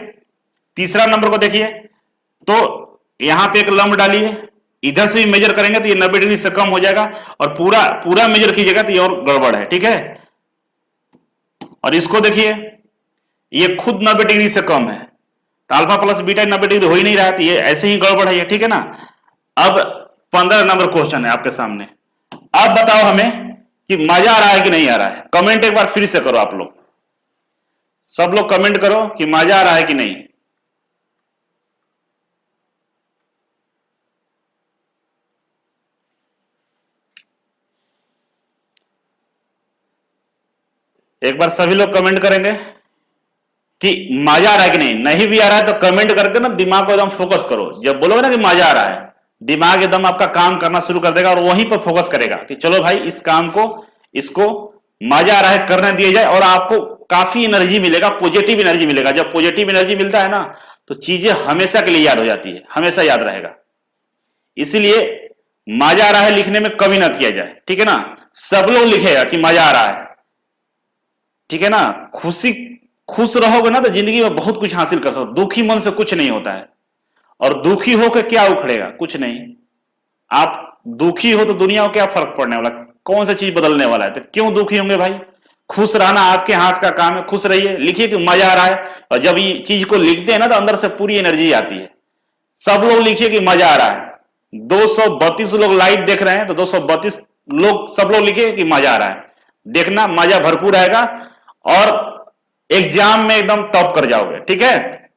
तीसरा नंबर को देखिए, तो यहां पे एक लंब डालिए, इधर से भी मेजर करेंगे तो ये 90 डिग्री से कम हो जाएगा, और पूरा मेजर कीजिएगा तो ये और गड़बड़ है, ठीक है। और इसको देखिए, ये खुद 90 डिग्री से कम है, तो अल्फा प्लस बीटा 90 डिग्री हो ही नहीं रहा है, तो ये ऐसे ही गड़बड़ है ये, ठीक है ना। अब 15 नंबर क्वेश्चन है आपके सामने। अब बताओ हमें कि मजा आ रहा है कि नहीं आ रहा है। कमेंट एक बार फिर से करो आप लोग, सब लोग कमेंट करो कि मजा आ रहा है कि नहीं। एक बार सभी लोग कमेंट करेंगे कि मजा आ रहा है कि नहीं। नहीं भी आ रहा है तो कमेंट करके ना दिमाग को एकदम फोकस करो। जब बोलोगे ना कि मजा आ रहा है, दिमाग एकदम आपका काम करना शुरू कर देगा और वहीं पर फोकस करेगा कि चलो भाई इस काम को, इसको मजा आ रहा है करने दिया जाए, और आपको काफी एनर्जी मिलेगा, पॉजिटिव एनर्जी मिलेगा। जब पॉजिटिव एनर्जी मिलता है ना तो चीजें हमेशा के लिए याद हो जाती है, हमेशा याद रहेगा। इसीलिए मजा आ रहा है लिखने में कभी ना किया जाए, ठीक है ना। सब लोग लिखेगा कि मजा आ रहा है, ठीक है ना। खुश रहोगे ना तो जिंदगी में बहुत कुछ हासिल कर सकते। दुखी मन से कुछ नहीं होता है, और दुखी होकर क्या उखड़ेगा, कुछ नहीं। आप दुखी हो तो दुनिया को क्या फर्क पड़ने वाला, कौन सा चीज बदलने वाला है, तो क्यों दुखी होंगे भाई। खुश रहना आपके हाथ का काम है, खुश रहिए, लिखिए कि मजा आ रहा है। और जब ये चीज को लिखते हैं ना तो अंदर से पूरी एनर्जी आती है। सब लोग लिखिए कि मजा आ रहा है। 232 लोग लाइव देख रहे हैं तो 232 लोग, सब लोग लिखिए कि मजा आ रहा है। देखना मजा भरपूर आएगा और एग्जाम में एकदम टॉप कर जाओगे, ठीक है।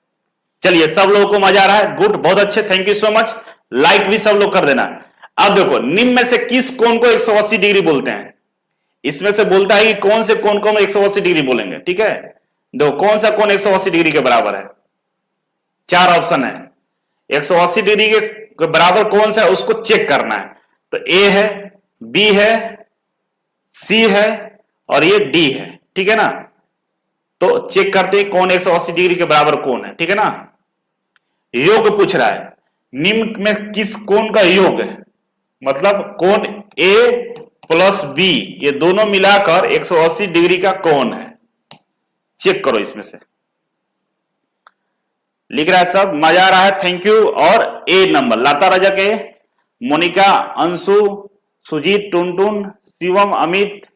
चलिए, सब लोगों को मजा आ रहा है, गुड, बहुत अच्छे, thank you so much. Like भी सब लोग कर देना। अब देखो, निम्न में से किस कोण को 180 डिग्री बोलते हैं। इसमें से बोलता है कि कौन से कोण को हम 180 डिग्री बोलेंगे, ठीक है। देखो, कौन सा कोण 180 डिग्री के बराबर है। 4 ऑप्शन है। 180 डिग्री के बराबर कौन सा है उसको चेक करना है। तो ए है, बी है, सी है और ये डी है, ठीक है ना। तो चेक करते हैं कौन 180 डिग्री के बराबर कौन है, ठीक है ना। योग पूछ रहा है, निम्न में किस कोण का योग है, मतलब कोण ए प्लस बी ये दोनों मिलाकर 180 डिग्री का कोण है। चेक करो, इसमें से लिख रहा है सब, मजा आ रहा है, थैंक यू। और ए नंबर लता रजक ए, मोनिका, अंशु, सुजीत, टुनटुन, शिवम, अमित,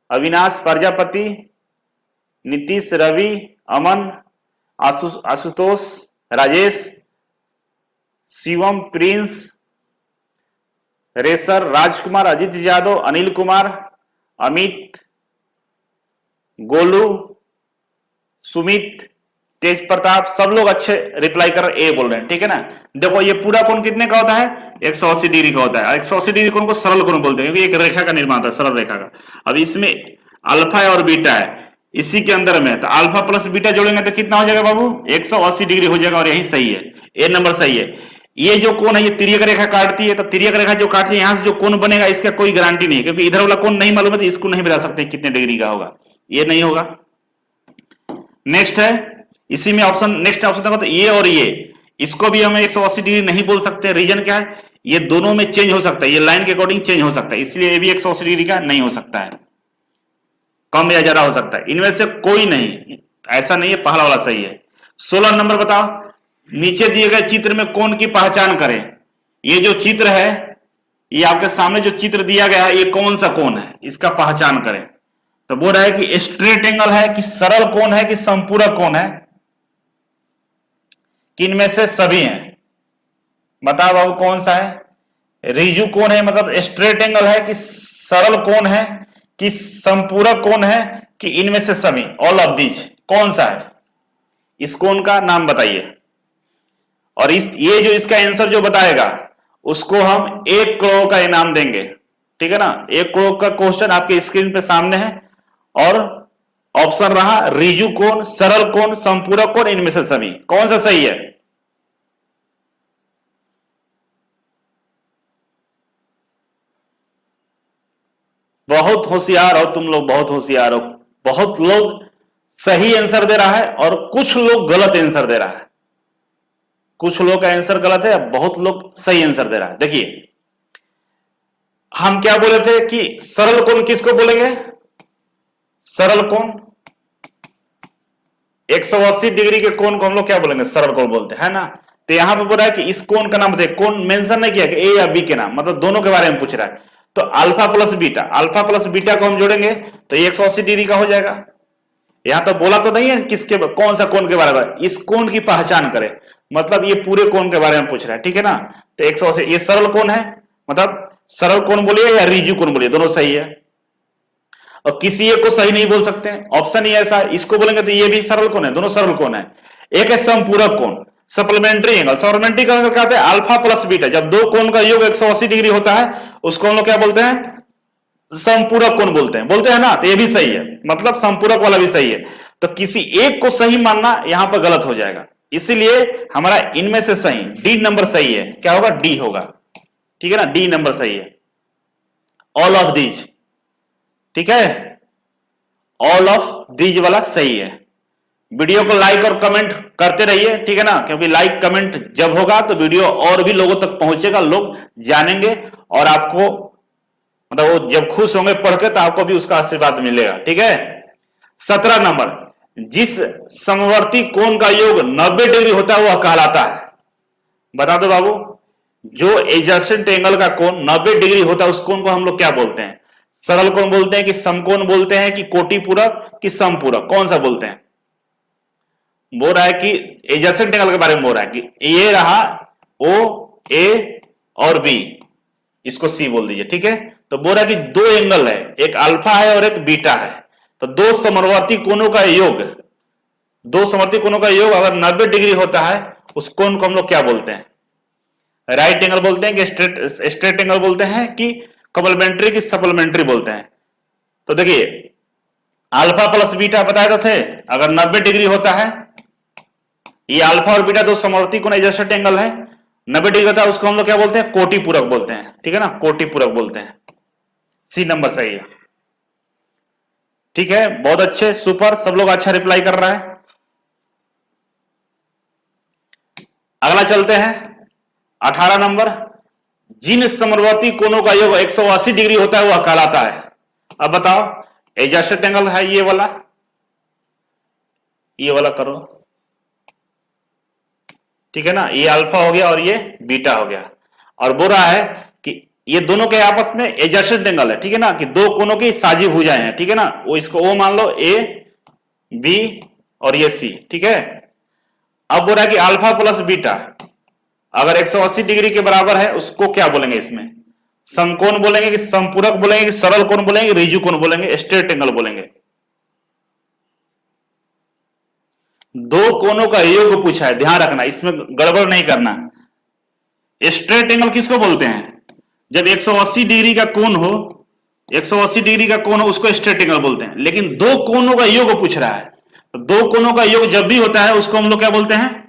अविनाश प्रजापति, नीतीश, रवि, अमन, आशुतोष, राजेश, शिवम, प्रिंस, रेसर, राजकुमार, अजित यादव, अनिल कुमार, अमित, गोलू, सुमित, तेज प्रताप, सब लोग अच्छे रिप्लाई कर ए बोल रहे हैं, ठीक है ना। देखो, ये पूरा कोण कितने का होता है, 180 डिग्री का होता है। 180 डिग्री कोण को सरल कोण बोलते हैं, क्योंकि एक रेखा का निर्माण होता है, सरल रेखा का। अब इसमें अल्फा और बीटा है, इसी के अंदर में तो अल्फा प्लस बीटा जोड़ेंगे तो कितना हो जाएगा बाबू, 180 डिग्री हो जाएगा। और यही सही है, ए नंबर सही है। ये जो कोण है ये तिर्यक रेखा काटती है, तो तिर्यक रेखा जो काटती है, यहां से जो कोण बनेगा इसका कोई गारंटी नहीं है, क्योंकि इधर वाला कोण नहीं मालूम है तो इसको नहीं बता सकते कितने डिग्री का होगा, ये नहीं होगा। नेक्स्ट है, इसी में ऑप्शन, नेक्स्ट ऑप्शन देखो तो ये और ये, इसको भी हमें 180 डिग्री नहीं बोल सकते। रीजन क्या है, ये दोनों में चेंज हो सकता है, ये लाइन के अकॉर्डिंग चेंज हो सकता है, इसलिए ये भी 180 डिग्री का नहीं हो सकता है, कम या ज्यादा हो सकता है। इनमें से कोई नहीं, ऐसा नहीं है पहला वाला सही है। 16 नंबर बताओ, नीचे दिए गए चित्र में कोण की पहचान करें। ये जो चित्र है, ये आपके सामने जो चित्र दिया गया है, ये कौन सा कोण है, इसका पहचान करें। तो बोल रहा है कि स्ट्रेट एंगल है, कि सरल कोण है, कि संपूरक कोण है, कि इनमें से सभी हैं। बताओ बाबू कौन सा है। रिजु कोण है, मतलब स्ट्रेट एंगल है, कि सरल कोण है, कि संपूरक कोण है, कि इनमें से सभी, ऑल ऑफ दीज, कौन सा है। इस कोण का नाम बताइए। और ये जो इसका आंसर जो बताएगा उसको हम 1 करोड़ का इनाम देंगे, ठीक है ना। 1 करोड़ का क्वेश्चन आपके स्क्रीन पे सामने है, और ऑप्शन रहा रिजु कोण, सरल कोण, संपूरक कोण, इनमें से सभी, कौन सा सही है। बहुत होशियार हो तुम लोग, बहुत होशियार हो। बहुत लोग सही आंसर दे रहा है और कुछ लोग गलत आंसर दे रहा है। कुछ लोग का आंसर गलत है, बहुत लोग सही आंसर दे रहा है। देखिए, हम क्या बोले थे कि सरल कोण किसको बोलेंगे, सरल कोण 180 डिग्री के कोण को हम लोग क्या बोलेंगे, सरल कोण बोलते हैं, है ना। तो यहां पर बोल रहा है कि इस कोण का नाम बताइए, कोण मेंशन नहीं किया कि ए या बी के नाम, मतलब दोनों के बारे में पूछ रहा है। तो alpha plus beta, alpha plus beta को हम जोड़ेंगे तो 180 डिग्री का हो जाएगा। यहां तो बोला तो नहीं है किसके, कौन सा कोण के बारे में, इस कोण की पहचान करें, मतलब ये पूरे कोण के बारे में पूछ रहा है, ठीक है ना। तो 180, ये सरल कोण है, मतलब सरल कोण बोलिए या रिजु कोण बोलिए, दोनों सही है। और किसी एक को सही नहीं बोल सकते, ऑप्शन ही ऐसा, इसको बोलेंगे तो ये भी सरल कोण है, दोनों सरल कोण है। एक है संपूरक कोण, सप्लीमेंट्री एंगल। सप्लीमेंट्री एंगल क्या होता है, अल्फा प्लस बीटा, जब दो कोण का योग 180 डिग्री होता है उसको हम लोग क्या बोलते हैं, संपूरक कोण बोलते हैं ना। तो ये भी सही है, मतलब संपूरक वाला भी सही है। तो किसी एक को सही मानना यहां पर गलत हो जाएगा, इसीलिए हमारा इनमें से सही डी नंबर सही है। क्या होगा, डी होगा, ठीक है ना, डी नंबर सही है, ऑल ऑफ दीज, ठीक है, ऑल ऑफ दीज वाला सही है। वीडियो को लाइक और कमेंट करते रहिए, ठीक है ना, क्योंकि लाइक कमेंट जब होगा तो वीडियो और भी लोगों तक पहुंचेगा, लोग जानेंगे और आपको, मतलब वो जब खुश होंगे पढ़ के तो आपको भी उसका आशीर्वाद मिलेगा, ठीक है। 17 नंबर, जिस समवर्ती कोण का योग 90 डिग्री होता है वह कहलाता है। बता दो बाबू, जो एडजेसेंट एंगल का कोण 90 डिग्री होता है उस कोण को हम लोग क्या बोलते हैं? सरल कोण बोलते हैं कि समकोण बोलते हैं कि कोटि पूरक कि समपूरक, कौन सा बोलते हैं? बोल रहा है कि एडजेसेंट एंगल के बारे में बोल रहा है कि ये रहा ओ ए और बी, इसको सी बोल दीजिए, ठीक है। तो बोल रहा है कि दो एंगल है, एक अल्फा है और एक बीटा है, तो दो समवर्ती कोणों का योग, दो समवर्ती कोणों का योग अगर 90 डिग्री होता है उस कोण को हम लोग क्या बोलते हैं? राइट एंगल बोलते हैं कि स्ट्रेट एंगल बोलते हैं कि कॉम्प्लीमेंट्री की सप्लीमेंट्री बोलते हैं? तो देखिए, अल्फा प्लस बीटा बताए तो थे, अगर 90 डिग्री होता है, ये अल्फा और बीटा दो समवर्ती कोण एडजेसेंट एंगल है, 90 डिग्री होता है उसको हम लोग क्या बोलते हैं? कोटि पूरक बोलते हैं, ठीक है ना, कोटि पूरक बोलते हैं। सी नंबर सही है, ठीक है, बहुत अच्छे, सुपर, सब लोग अच्छा रिप्लाई कर रहा है। अगला चलते हैं 18 नंबर, जिन समवर्ती कोणों का योग 180 डिग्री होता है वह कहलाता है। अब बताओ, एडजेसेंट एंगल है ये वाला करो, ठीक है ना, ये अल्फा हो गया और ये बीटा हो गया, और बोल रहा है कि ये दोनों के आपस में एडजेसेंट एंगल है, ठीक है ना, कि दो कोणों की साझी भुजाएं हैं, ठीक है ना, वो इसको ओ मान लो, ए बी और ये सी, ठीक है। अब बोल रहा है कि अल्फा प्लस बीटा अगर 180 डिग्री के बराबर है उसको क्या बोलेंगे? इसमें समकोण बोलेंगे कि समपूरक बोलेंगे कि सरल कोण बोलेंगे, रिजु कोण बोलेंगे, स्ट्रेट एंगल बोलेंगे? दो कोणों का योग पूछा है, ध्यान रखना, इसमें गड़बड़ नहीं करना। स्ट्रेट एंगल किसको बोलते हैं? जब 180 डिग्री का कोण हो, 180 डिग्री का कोण हो उसको स्ट्रेट एंगल बोलते हैं, लेकिन दो कोणों का योग पूछ रहा है, तो दो कोणों का योग जब भी होता है उसको हम लोग क्या बोलते हैं?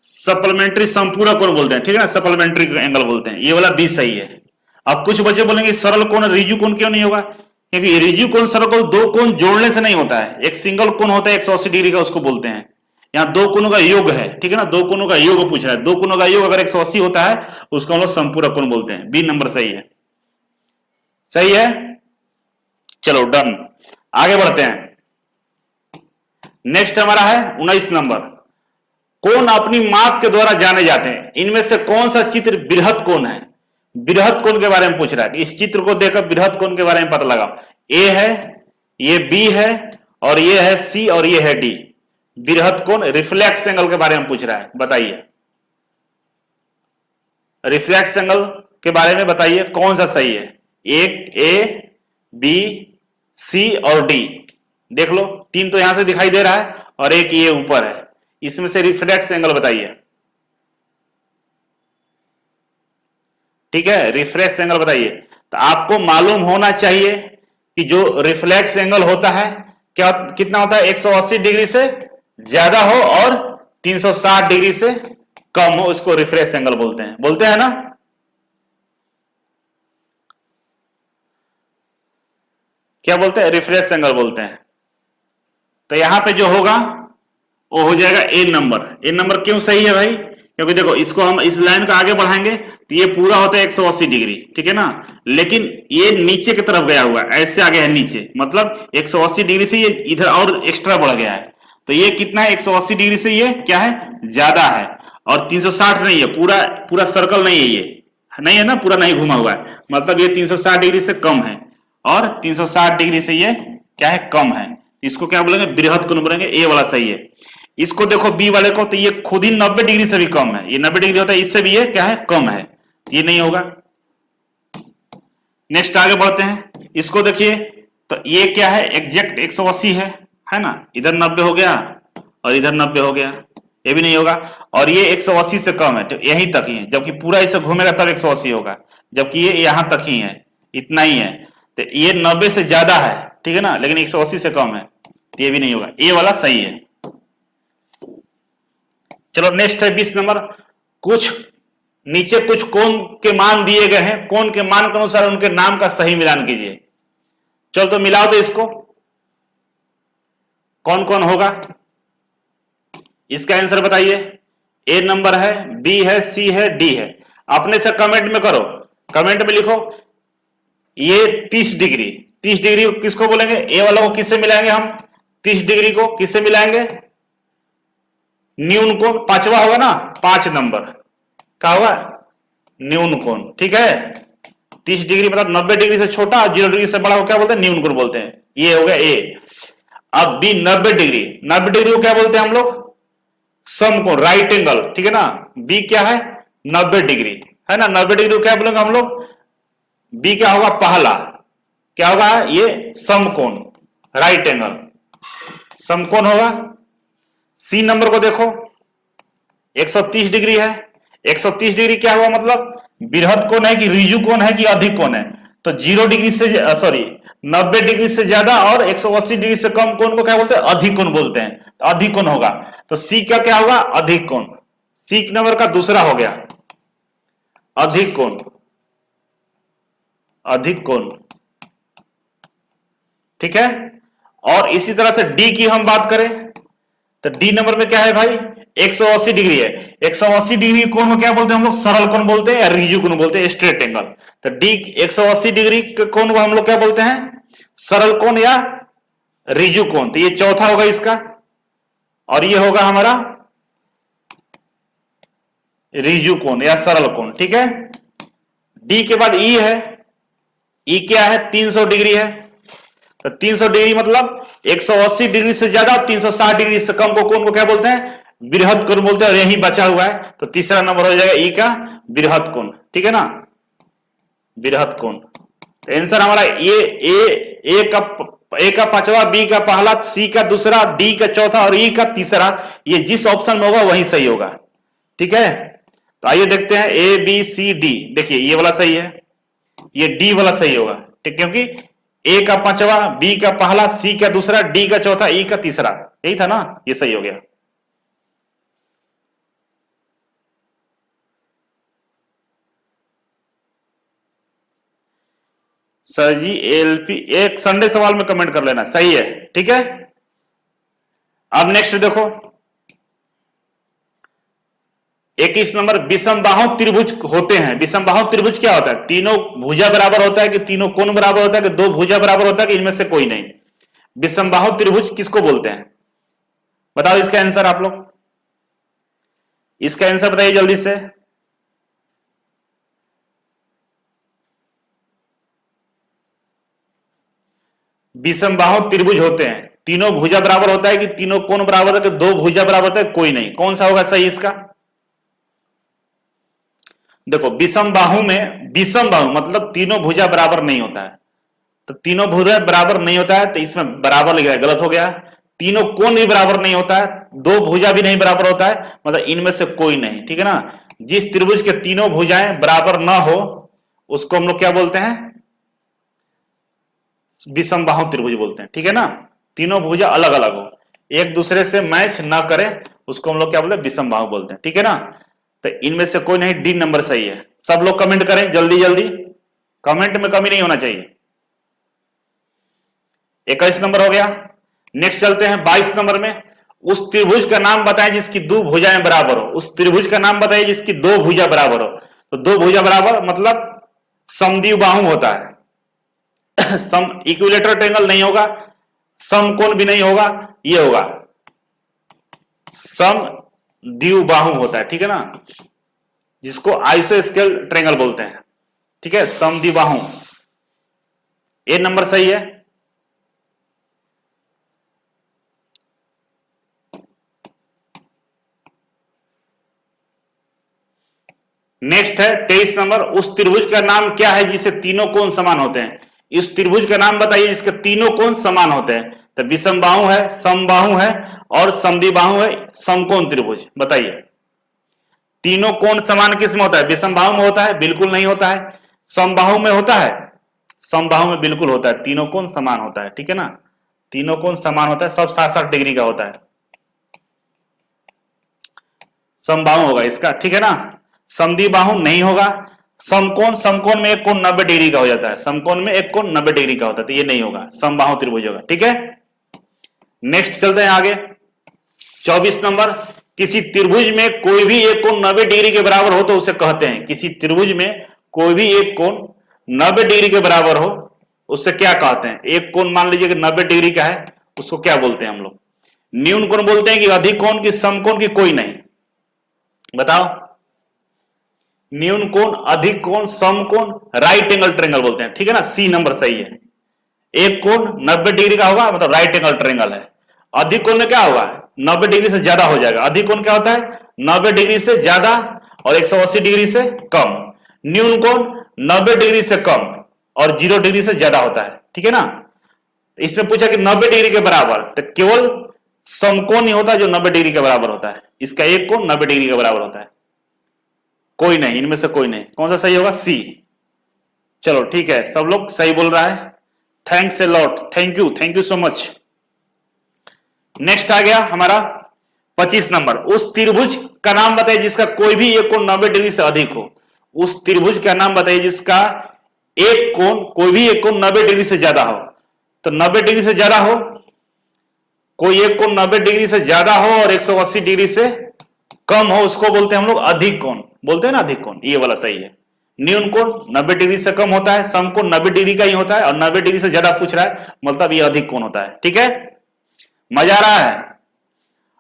सप्लीमेंट्री संपूरक कोण बोलते हैं, ठीक है ना, सप्लीमेंट्री एंगल बोलते हैं। ये वाला बी सही है। अब कुछ बच्चे बोलेंगे सरल कोण रिजु कोण क्यों नहीं होगा? क्योंकि रिजु कोण सरल कोण दो कोण जोड़ने से नहीं होता है, एक सिंगल कोण होता है 180 डिग्री का, उसको बोलते हैं। यहां दो कोणों का योग है, ठीक है ना, दो कोणों का योग पूछ रहा है, दो कोणों का योग अगर 180 होता है उसको हम लोग संपूरक कोण बोलते हैं। बी नंबर सही है, सही है। चलो डन, आगे बढ़ते हैं। नेक्स्ट हमारा है 19 नंबर, कोण अपनी माप के द्वारा जाने जाते हैं, इनमें से कौन सा चित्र बृहत कोण है? बृहत कोण के बारे में पूछ रहा है, इस चित्र को देखकर बृहत कोण के बारे में पता लगाओ। ए है, ये बी है, और ये है सी, और ये है डी। बृहत कोण रिफ्लेक्स एंगल के बारे में पूछ रहा है, बताइए रिफ्लेक्स एंगल के बारे में बताइए कौन सा सही है? एक ए बी सी और डी, देख लो, तीन तो यहां से दिखाई दे रहा है और एक ये ऊपर है, इसमें से रिफ्लेक्स एंगल बताइए, ठीक है, रिफ्लेक्स एंगल बताइए। तो आपको मालूम होना चाहिए कि जो रिफ्लेक्स एंगल होता है क्या कितना होता है? 180 डिग्री से ज्यादा हो और 360 डिग्री से कम हो, इसको रिफ्लेक्स एंगल बोलते हैं ना। क्या बोलते हैं? रिफ्लेक्स एंगल बोलते हैं। तो यहां पे जो होगा वो हो जाएगा ए नंबर। ए नंबर क्यों सही है भाई? क्योंकि देखो, इसको हम इस लाइन को आगे बढ़ाएंगे तो ये पूरा होता है 180 डिग्री, ठीक है ना, लेकिन ये नीचे की तरफ गया हुआ है, ऐसे आ गया है नीचे, मतलब 180 डिग्री से ये इधर और एक्स्ट्रा बढ़ गया है। तो ये कितना है? 180 डिग्री से ये क्या है? ज्यादा है, और 360 नहीं है, पूरा सर्कल नहीं है, ये नहीं है ना, पूरा नहीं घुमा हुआ है, मतलब ये 360 डिग्री से कम है, और 360 डिग्री से ये क्या है? कम है। इसको क्या बोलेंगे? बृहत कोण बोलेंगे। ए वाला सही है। इसको देखो बी वाले को, तो ये खुद ही 90 डिग्री से भी कम है, ये 90 डिग्री होता है, इससे भी ये क्या है? कम है, ये नहीं होगा। नेक्स्ट आगे बढ़ते हैं, इसको देखिए, तो ये क्या है? एग्जैक्ट 180 है ना, इधर 90 हो गया और इधर 90 हो गया, ये भी नहीं होगा, और ये 180 से कम है, तो यहीं तक ही है, जबकि पूरा इसे घूमेगा तब 180 होगा, जबकि ये यहां तक ही है, इतना ही है। तो ये 90 से ज्यादा है, ठीक है ना, लेकिन 180 से कम है, तो ये भी नहीं होगा। ये वाला सही है। चलो नेक्स्ट है 20 नंबर, कुछ नीचे कुछ कोण के मान दिए गए हैं, कोण के मान के अनुसार उनके नाम का सही मिलान कीजिए। चलो तो मिलाओ तो इसको, कौन कौन होगा इसका आंसर बताइए। ए नंबर है, बी है, सी है, डी है। अपने से कमेंट में करो, कमेंट में लिखो ये 30 डिग्री, 30 डिग्री को किसको बोलेंगे, ए वाला को किससे मिलाएंगे हम, 30 डिग्री को किससे मिलाएंगे, न्यून कोण, पांचवा होगा ना, 5 नंबर क्या होगा, न्यून कोण। ठीक है, 30 डिग्री मतलब 90 डिग्री से छोटा और 0 डिग्री से बड़ा को क्या बोलते हैं, न्यून कोण बोलते हैं। ये हो गया ए। अब बी 90 डिग्री, 90 डिग्री को क्या बोलते हैं हम लोग, समकोण, राइट एंगल। ठीक है ना, बी क्या है, 90 डिग्री है ना, 90 डिग्री को क्या बोलेंगे हम लोग, बी क्या होगा, पहला क्या होगा, ये समकोण, राइट एंगल, समकोण होगा। सी नंबर को देखो, 130 डिग्री है, 130 डिग्री क्या हुआ, मतलब बृहद कोण है कि ऋजु कोण है कि अधिक कोण है, तो 0 डिग्री से सॉरी 90 डिग्री से ज्यादा और 180 डिग्री से कम कोण को क्या बोलते हैं, अधिक कोण बोलते हैं, तो अधिक कोण होगा। तो सी का क्या होगा, अधिक कोण। सी नंबर का दूसरा हो गया अधिक कोण, अधिक कोण। ठीक है, और इसी तरह से डी की हम बात करें तो डी नंबर में क्या है भाई, 180 डिग्री है, 180 डिग्री कोण को क्या बोलते हैं हम लोग, सरल कोण बोलते हैं या ऋजु कोण बोलते हैं, स्ट्रेट एंगल। तो डी 180 डिग्री के कोण को हम लोग क्या बोलते हैं, सरल कोण या ऋजु कोण। तो ये चौथा होगा इसका, और ये होगा हमारा ऋजु कोण या सरल कोण। ठीक है, डी के बाद ई है, ई क्या है, 300 डिग्री है, तो 300 डिग्री मतलब 180 डिग्री से ज्यादा, 360 डिग्री से कम को कोण को क्या बोलते हैं, बृहद कोण बोलते हैं, और यही बचा हुआ है, तो तीसरा नंबर हो जाएगा ई का बृहद कोण। ठीक है ना, बृहद कोण। तो आंसर हमारा ए का पांचवा, बी का पहला, सी का दूसरा, डी का चौथा और ई का तीसरा, ये जिस ऑप्शन में होगा वही सही होगा। ठीक है, तो आइए देखते हैं ए बी सी डी। देखिए ये वाला सही है, ये डी वाला सही होगा। ठीक, क्योंकि ए का पांचवा, बी का पहला, सी का दूसरा, डी का चौथा, ई का तीसरा, यही था ना, ये सही हो गया। सर जी एलपी एक संडे सवाल में कमेंट कर लेना, सही है। ठीक है, अब नेक्स्ट देखो 21 नंबर, विषमबाहु त्रिभुज होते हैं। विषमबाहु त्रिभुज क्या होता है, तीनों भुजा बराबर होता है कि तीनों कोण बराबर होता है कि दो भुजा बराबर होता है कि इनमें से कोई नहीं। विषमबाहु त्रिभुज किसको बोलते हैं, बताओ इसका आंसर आप लोग, इसका आंसर बताइए जल्दी से। विषमबाहु त्रिभुज होते हैं, तीनों भुजा बराबर होता है कि तीनों कोण बराबर होता है कि दो भुजा बराबर होता है, कोई नहीं। कौन सा होगा सही इसका, देखो विषमबाहु में, विषमबाहु मतलब तीनों भुजा बराबर नहीं होता है, तो तीनों भुजा बराबर नहीं होता है तो इसमें बराबर लिखा है, गलत हो गया। तीनों कोण भी बराबर नहीं होता है, दो भुजा भी नहीं बराबर होता है, मतलब इनमें से कोई नहीं। ठीक है ना, जिस त्रिभुज के तीनों भुजाएं बराबर ना हो उसको हम लोग क्या बोलते हैं, विषमबाहु त्रिभुज बोलते हैं। ठीक है ना, तीनों भुजा अलग अलग हो, एक दूसरे से मैच ना करे, उसको हम लोग क्या बोलते हैं, विषमबाहु बोलते हैं। ठीक है ना, तो इनमें से कोई नहीं, डी नंबर सही है। सब लोग कमेंट करें जल्दी जल्दी, कमेंट में कमी नहीं होना चाहिए। 21 नंबर हो गया। नेक्स्ट चलते हैं 22 नंबर में, उस त्रिभुज का नाम बताएं जिसकी दो भुजाएं बराबर हो। उस त्रिभुज का नाम बताइए जिसकी दो भुजा बराबर हो। तो दो भुजा बराबर मतलब समद्विबाहु होता है, सम इक्विलेटरल ट्रायंगल नहीं होगा, समकोण भी नहीं होगा, ये होगा समद्विबाहु होता है। ठीक है ना, जिसको आइसोस्केल ट्रायंगल बोलते हैं। ठीक है, समद्विबाहु, ए नंबर सही है। नेक्स्ट है 23 नंबर, उस त्रिभुज का नाम क्या है जिसे तीनों कोण समान होते हैं। इस त्रिभुज का नाम बताइए जिसके तीनों कोण समान होते हैं। तो विषमबाहु है, समबाहु है और समद्विबाहु है, समकोण त्रिभुज। बताइए तीनों कोण समान किस में होता है, विषमबाहु में होता है, बिल्कुल नहीं होता है। समबाहु में होता है, समबाहु में बिल्कुल होता है, तीनों कोण समान होता है। ठीक है ना, तीनों कोण समान होता है, सब 60 डिग्री का होता है, समबाहु होगा इसका। ठीक है ना, समद्विबाहु नहीं होगा। समकोण, समकोण में एक कोण 90 डिग्री का हो जाता है, समकोण में एक कोण 90 डिग्री का होता है, तो ये नहीं होगा, समबाहु त्रिभुज होगा। ठीक है, नेक्स्ट चलते हैं आगे 24 नंबर, किसी त्रिभुज में कोई भी एक कोण 90 डिग्री के बराबर हो तो उसे कहते हैं, किसी त्रिभुज में कोई भी एक कोण 90 डिग्री के बराबर हो उससे क्या कहते हैं? एक कोण मान लीजिए कि 90 डिग्री का है, उसको क्या बोलते हैं हम लोग? न्यून कोण बोलते हैं कि अधिक कोण की समकोण की कोई नहीं? बताओ। न्यून कोण, अधिक कोण, समकोण, राइट एंगल ट्रायंगल बोलते हैं, ठीक है ना? सी नंबर सही है। एक कोण 90 डिग्री का होगा मतलब राइट एंगल ट्रायंगल है। अधिक कोण में क्या होगा? 90 डिग्री से ज्यादा हो जाएगा। अधिक कोण क्या होता है? 90 डिग्री से ज्यादा और 180 डिग्री से कम। न्यून कोण 90 डिग्री से कम और 0 डिग्री से ज्यादा होता है, ठीक है ना? इसमें पूछा कि 90 डिग्री के बराबर, तो केवल समकोण ही होता है जो 90 डिग्री के बराबर होता है। इसका एक कोण 90 डिग्री के बराबर होता है, कोई नहीं, इनमें से कोई नहीं। कौन सा सही होगा? सी। चलो ठीक है, सब लोग सही बोल रहा है। Thanks a lot, thank you so much. Next आ गया हमारा 25 नंबर। उस त्रिभुज का नाम बताइए जिसका कोई भी एक कोण 90 डिग्री से अधिक हो। उस त्रिभुज का नाम बताइए जिसका एक कोण, कोई भी एक कोण 90 डिग्री से ज्यादा हो। तो 90 डिग्री से ज्यादा हो, कोई एक कोण 90 डिग्री से ज्यादा हो और 180 डिग्री से कम हो, उसको बोलते हैं हम लोग अधिक कोण। बोलते हैं ना अधिक कोण, ये वाला सही है। न्यून कोण 90 डिग्री से कम होता है, समकोण 90 डिग्री का ही होता है और 90 डिग्री से ज्यादा पूछ रहा है मतलब ये अधिक कोण होता है, ठीक है? मजा आ रहा है?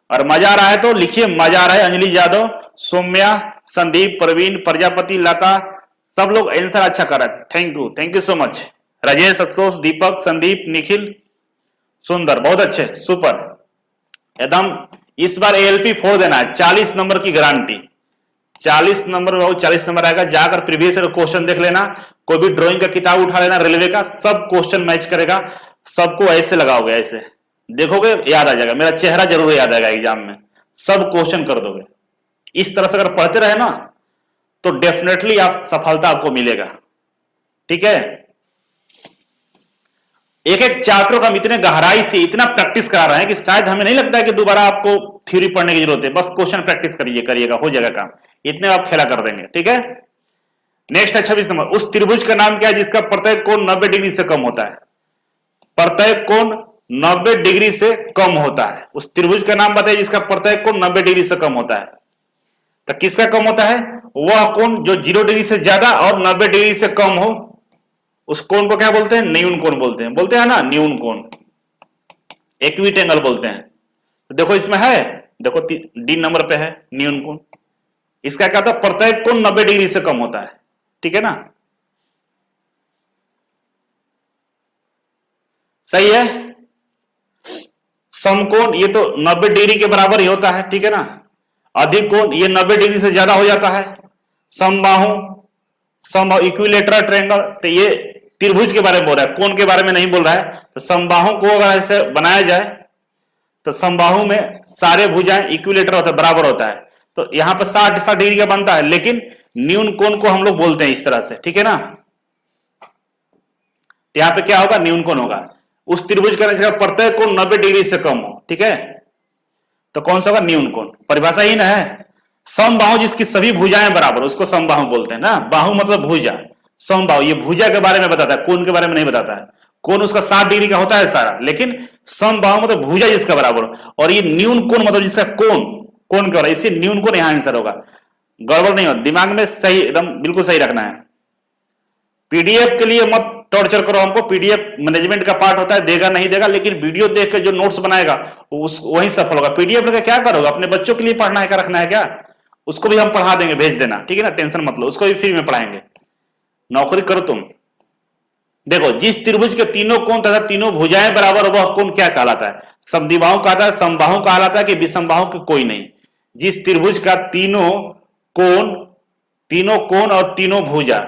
और मजा आ रहा है तो लिखिए मजा आ रहा है। अंजलि यादव, सौम्या, संदीप, प्रवीण, प्रजापति, लता, सब लोग आंसर अच्छा कर रहा है। Thank you so much. Rajesh, Santosh, Deepak, Sandeep, Nikhil, Sundar, बहुत अच्छे, सुपर एकदम। इस बार ALP 4 देना है, 40 नंबर की गारंटी। 40 नंबर, 40 नंबर आएगा। जाकर प्रीवियस क्वेश्चन देख लेना, कोई भी ड्राइंग का किताब उठा लेना, रेलवे का, सब क्वेश्चन मैच करेगा। सबको ऐसे लगाओगे, ऐसे देखोगे याद आ जाएगा। मेरा चेहरा जरूर याद आएगा एग्जाम में, सब क्वेश्चन कर दोगे। इस तरह से अगर पढ़ते रहे ना तो डेफिनेटली आप सफलता आपको मिलेगा, ठीक है? एक एक चैप्टर का हम इतने गहराई से इतना प्रैक्टिस करा रहे हैं कि शायद हमें नहीं लगता है कि दोबारा आपको थ्योरी पढ़ने की जरूरत है। बस क्वेश्चन प्रैक्टिस करिएगा, हो जाएगा काम। इतने आप खेला कर देंगे, ठीक है? नेक्स्ट है 26 नंबर। उस त्रिभुज का नाम क्या है जिसका प्रत्येक कोण 90 डिग्री से कम होता है? प्रत्येक कोण 90 डिग्री से कम होता है। उस त्रिभुज का नाम बताइए जिसका प्रत्येक कोण 90 डिग्री से कम होता है। तो किसका कम होता है? वह कोण जो 0 डिग्री से ज्यादा और 90 डिग्री से कम हो, उस कोण को क्या बोलते हैं? न्यून कोण बोलते हैं ना, न्यून कोण, इक्विट एंगल बोलते हैं। तो देखो इसमें है, देखो डी नंबर पे है न्यून कोण। इसका क्या होता है? प्रत्येक कोण 90 डिग्री से कम होता है, ठीक है ना? सही है। समकोण ये तो 90 डिग्री के बराबर ही होता है, ठीक है ना? अधिक कोण ये 90 डिग्री से ज्यादा हो जाता है। समबाहु इक्विलेटरल ट्रायंगल, तो ये त्रिभुज के बारे में बोल रहा है, कोण के बारे में नहीं बोल रहा है। तो समबाहु को अगर ऐसे बनाया जाए तो समबाहु में सारे भुजाएं इक्विलेटरल होता है, बराबर होता है। तो यहां पर 60 डिग्री का बनता है, लेकिन न्यून कोण को हम लोग बोलते हैं इस तरह से, ठीक है ना? तो यहां पे क्या होगा? न्यून कोण होगा। उस त्रिभुज का प्रत्येक कोण 90 डिग्री से कम हो, ठीक है? तो कौन सा होगा? न्यून कोण। परिभाषा ही ना है, समबाहु जिसकी सभी भुजाएं बराबर, उसको समबाहु बोलते हैं ना। बाहु मतलब भुजा, समबाहु ये भुजा के बारे में बताता है, कोण के बारे में नहीं बताता है। कोण उसका 60 डिग्री का होता है सारा, लेकिन समबाहु मतलब भुजा जिसका बराबर हो। और ये न्यून कोण मतलब जिसका कोण क्या हो रहा है, इससे न्यून कोण यहां आंसर होगा। गड़बड़ नहीं हो, दिमाग में सही एकदम बिल्कुल सही रखना है। पीडीएफ के लिए मत टॉर्चर करो हमको, पीडीएफ मैनेजमेंट का पार्ट होता है, देगा नहीं देगा, लेकिन वीडियो देख के जो नोट्स बनाएगा वही सफल होगा। पीडीएफ लेकर क्या करोगे? अपने बच्चों के लिए पढ़ना है क्या, रखना है क्या? उसको भी हम पढ़ा देंगे, भेज देना, ठीक है ना? टेंशन मत लो, उसको भी फ्री में पढ़ाएंगे। नौकरी करो तुम। देखो, जिस त्रिभुज के तीनों कोण तथा तीनों भुजाएं बराबर, वह कोण क्या कहलाता है? समद्विबाहु कहलाता है, समबाहु कहलाता है कि विषमबाहु की कोई नहीं? जिस त्रिभुज का तीनों कोण और तीनों भुजा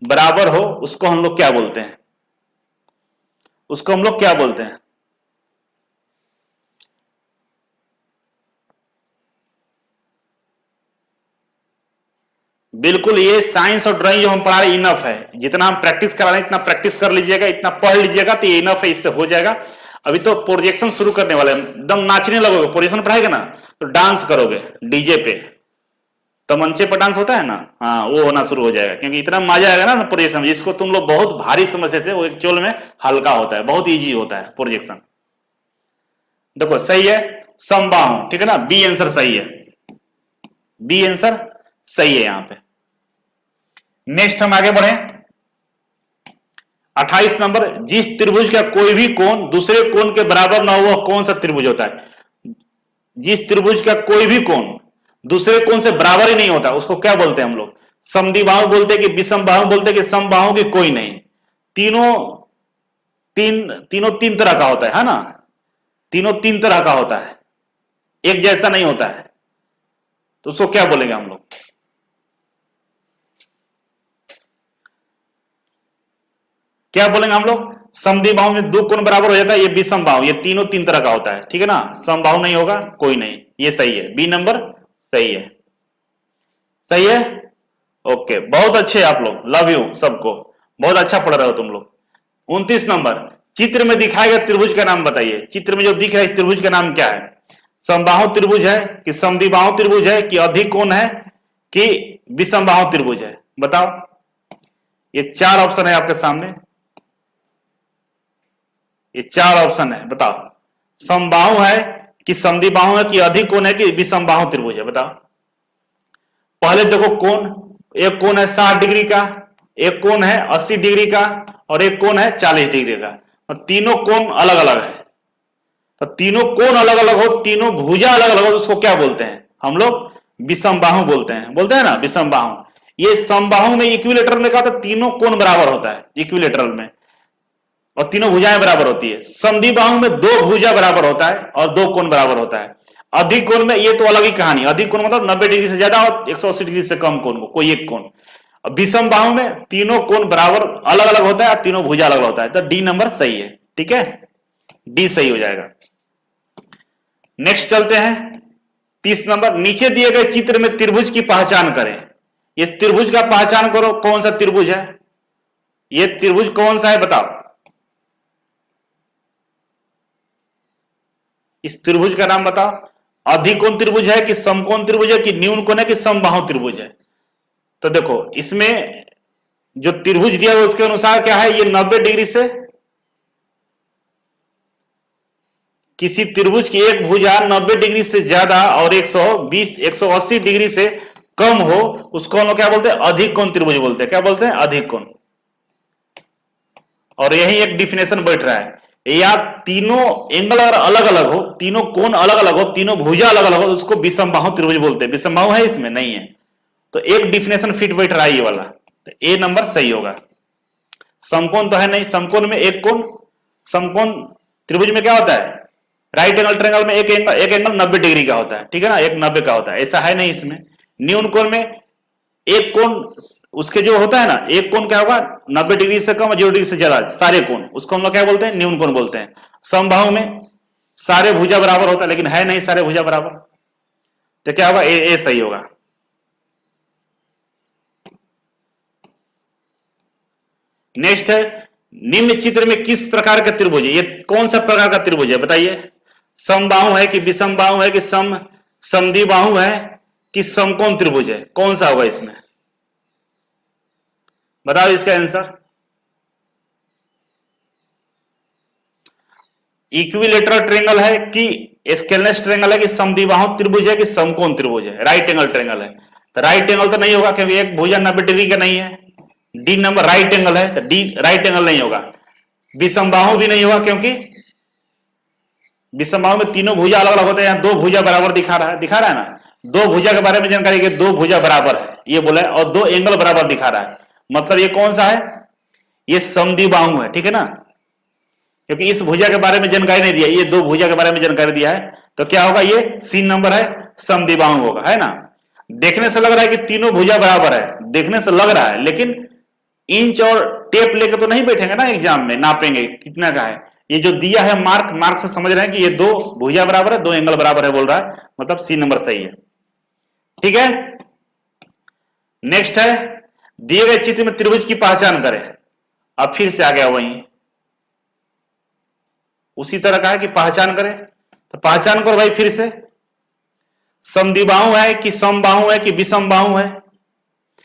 बराबर हो, उसको हम लोग क्या बोलते हैं? उसको हम लोग क्या बोलते हैं? बिल्कुल, ये साइंस और ड्राइंग जो हम पढ़ा रहे हैं इनफ है। जितना हम प्रैक्टिस करा रहे हैं इतना प्रैक्टिस कर लीजिएगा, इतना पढ़ लीजिएगा तो ये इनफ है, इससे हो जाएगा। अभी तो प्रोजेक्शन शुरू करने वाले हैं, एकदम नाचने लगोगे। प्रोजेक्शन पढ़ाएगा ना तो डांस करोगे डीजे पे, तो मंचे पर डांस होता है ना, हाँ वो होना शुरू हो जाएगा। क्योंकि इतना मजा आएगा ना प्रोजेक्शन, जिसको तुम लोग बहुत भारी समझते थे वो एक्चुअल में हल्का होता है, बहुत ईजी होता है प्रोजेक्शन। देखो सही है, समबाहु, ठीक है ना? बी आंसर सही है, बी आंसर सही है यहां पे। नेक्स्ट हम आगे बढ़े। 28 नंबर, जिस त्रिभुज का कोई भी कोण दूसरे कोण के बराबर ना हो वह कौन सा त्रिभुज होता है? जिस त्रिभुज का कोई भी कोण दूसरे कोण से बराबर ही नहीं होता उसको क्या बोलते हैं हम लोग? समद्विबाहु बोलते हैं कि विषमबाहु बोलते हैं कि समबाहु की कोई नहीं। तीनों तीन तरह का होता है ना? तीनों तीन तरह का होता है, एक जैसा नहीं होता है, तो उसको क्या बोलेंगे हम लोग? क्या बोलेंगे हम लोग? समद्विबाहु में दो कोण बराबर हो जाता है, ये विषमबाहु, ये तीनों तीन तरह का होता है, ठीक है ना? समबाहु नहीं होगा, कोई नहीं, ये सही है, बी नंबर सही है। सही है, ओके, बहुत अच्छे आप लोग, लव यू सबको, बहुत अच्छा पढ़ रहे हो तुम लोग। 29 नंबर, चित्र में दिखाए गए त्रिभुज का नाम बताइए। चित्र में जो दिख रहा है त्रिभुज का नाम क्या है? समबाहु त्रिभुज है कि समद्विबाहु त्रिभुज है कि अधिकोण है कि विषमबाहु त्रिभुज है? बताओ, ये चार ऑप्शन है आपके सामने, ये चार ऑप्शन है, बताओ समबाहु है कि समद्विबाहु है कि अधिकोण है कि विषमबाहु त्रिभुज है? बताओ। पहले देखो कोण, एक कोण है 60 डिग्री का, एक कोण है 80 डिग्री का और एक कोण है 40 डिग्री का, और तीनों कोण अलग अलग है। तो तीनों कोण अलग अलग हो, तीनों भुजा अलग अलग हो, तो उसको क्या बोलते हैं हम लोग? विषमबाहु बोलते हैं, बोलते हैं ना विषमबाहु। ये समबाहु में इक्विलेटरल में कहा था तीनों कोण बराबर होता है इक्विलेटरल में, और तीनों भुजाएं बराबर होती है। समद्विबाहु में दो भुजा बराबर होता है और दो कोण बराबर होता है। अधिक कोण में ये तो अलग ही कहानी, अधिक कोण मतलब 90 डिग्री से ज्यादा और 180 डिग्री से कम कोण को, कोई एक कोण। विषमबाहु में तीनों कोण बराबर अलग अलग होता है और तीनों भुजा अलग होता है, तो डी नंबर सही है, ठीक है, डी सही हो जाएगा। नेक्स्ट चलते हैं 30 नंबर, नीचे दिए गए चित्र में त्रिभुज की पहचान करें। इस त्रिभुज का पहचान करो, कौन सा त्रिभुज है? ये त्रिभुज कौन सा है बताओ। इस त्रिभुज का नाम बताओ। अधिकोण त्रिभुज है कि समकोण त्रिभुज है कि न्यून कोण है कि समबाहु त्रिभुज है? तो देखो इसमें जो त्रिभुज दिया है उसके अनुसार क्या है, ये 90 डिग्री से, किसी त्रिभुज की एक भुजा 90 डिग्री से ज्यादा और 180 डिग्री से कम हो, उसको हम लोग क्या बोलते हैं? अधिक कोण त्रिभुज बोलते हैं। क्या बोलते हैं? अधिक कोण। और यही एक डिफिनेशन बैठ रहा है, या तीनों एंगल अगर अलग अलग हो, तीनों कोण अलग अलग हो, तीनों भुजा अलग अलग हो, उसको विषमबाहु त्रिभुज बोलते हैं। विषमबाहु है इसमें? नहीं है, तो एक डिफिनेशन फिट बैठ रहा है ये वाला, तो ए नंबर सही होगा। समकोण तो है नहीं, समकोण में एक कोण, समकोण त्रिभुज में क्या होता है? राइट एंगल ट्रायंगल में एक एंगल 90 डिग्री का होता है, ठीक है ना, एक 90 का होता है, ऐसा है नहीं इसमें। न्यून कोण में एक कोण उसके जो होता है ना, एक कोण क्या होगा? 90 डिग्री से कम और 0 डिग्री से ज्यादा सारे कोण, उसको हम लोग क्या बोलते हैं? न्यून कोण बोलते हैं। समबाहु में सारे भुजा बराबर होता है, लेकिन है नहीं सारे भुजा बराबर, तो क्या होगा? ए सही होगा। नेक्स्ट है, निम्न चित्र में किस प्रकार का त्रिभुज है? ये कौन सा प्रकार का त्रिभुज है बताइए? समबाहु है कि विषमबाहु है कि समद्विबाहु है कि समकोण त्रिभुज है? कौन सा होगा इसमें? बताओ इसका आंसर। इक्विलेटरल ट्रायंगल है कि स्केलनेस ट्रायंगल है कि समद्विबाहु त्रिभुज है कि समकोण त्रिभुज है? राइट एंगल ट्रायंगल है, तो राइट एंगल तो नहीं होगा क्योंकि एक भुजा 90 डिग्री का नहीं है। डी नंबर राइट एंगल है, तो डी राइट एंगल नहीं होगा। विषमबाहु भी नहीं होगा क्योंकि विषमबाहु में तीनों भुजा अलग अलग होते हैं, दो भुजा बराबर दिखा रहा है ना, दो भुजा के बारे में जानकारी कि दो भुजा बराबर है ये बोला है, और दो एंगल बराबर दिखा रहा है, मतलब ये कौन सा है? ये समद्विबाहु है, ठीक है ना, क्योंकि इस भुजा के बारे में जानकारी नहीं दिया, ये दो भुजा के बारे में जानकारी दिया है, तो क्या होगा? ये सी नंबर है, समद्विबाहु होगा, है ना। देखने से लग रहा है कि तीनों भुजा बराबर है, देखने से लग रहा है, लेकिन इंच और टेप लेकर तो नहीं बैठेंगे ना एग्जाम में, नापेंगे कितना का है। ये जो दिया है मार्क से समझ रहे हैं कि ये दो भुजा बराबर है, दो एंगल बराबर है बोल रहा है, मतलब सी नंबर सही है, ठीक है। नेक्स्ट है, दिए गए चित्र में त्रिभुज की पहचान करें। अब फिर से आ गया वही, उसी तरह का है कि पहचान करें, तो पहचान करो भाई फिर से। समद्विबाहु है कि समबाहु है कि विषमबाहु है,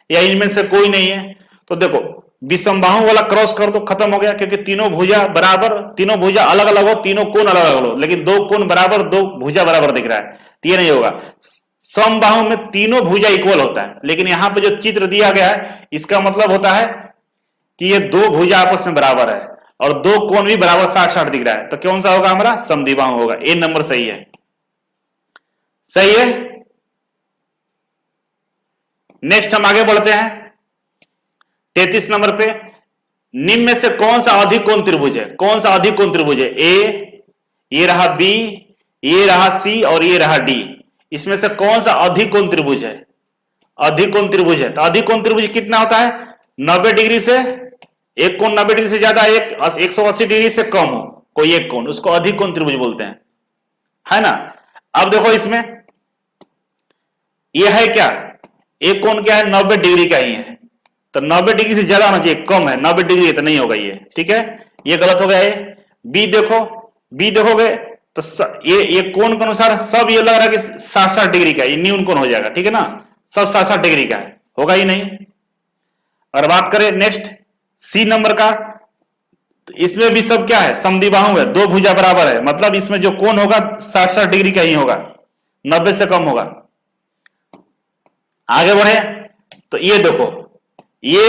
या इनमें से कोई नहीं है? तो देखो विषमबाहु वाला क्रॉस कर दो, खत्म हो गया, क्योंकि तीनों भुजा बराबर, तीनों भुजा अलग अलग हो, तीनों कोण अलग अलग हो, लेकिन दो कोण बराबर, दो भुजा बराबर दिख रहा है, तो ये नहीं होगा। समबाहु में तीनों भुजा इक्वल होता है, लेकिन यहां पे जो चित्र दिया गया है इसका मतलब होता है कि ये दो भुजा आपस में बराबर है और दो कोण भी बराबर 60-60 दिख रहा है, तो कौन सा होगा हमारा? समद्विबाहु होगा। ए नंबर सही है। सही है। नेक्स्ट हम आगे बढ़ते हैं 33 नंबर पे। निम्न में से कौन सा अधिक कोण त्रिभुज है? कौन सा अधिक कोण त्रिभुज है? ए, ये रहा बी, ये रहा सी और ये रहा डी। इसमें से कौन सा अधिक कोण त्रिभुज है? अधिक कोण त्रिभुज है। तो अधिक कोण त्रिभुज कितना होता है? 90 डिग्री से, एक कोण 90 डिग्री से ज्यादा, एक 180 डिग्री से कम हो कोई एक कोण, उसको अधिक कोण त्रिभुज बोलते हैं, है ना। अब देखो इसमें यह है क्या? एक कोण क्या है? 90 डिग्री का ही है, तो 90 डिग्री से ज्यादा होना चाहिए, कम है 90 डिग्री, तो नहीं होगा ये, ठीक है, ये गलत हो गया। ये बी देखो, बी देखोगे तो ये कोण के अनुसार सब ये लग रहा है कि 60-60 डिग्री का, ये न्यून कोण हो जाएगा, ठीक है ना, सब 60-60 डिग्री का है, होगा ही नहीं। और बात करें नेक्स्ट सी नंबर का, तो इसमें भी सब क्या है? समद्विबाहु है, दो भुजा बराबर है, मतलब इसमें जो कोण होगा 60-60 डिग्री का ही होगा, 90 से कम होगा। आगे बढ़े तो ये देखो, ये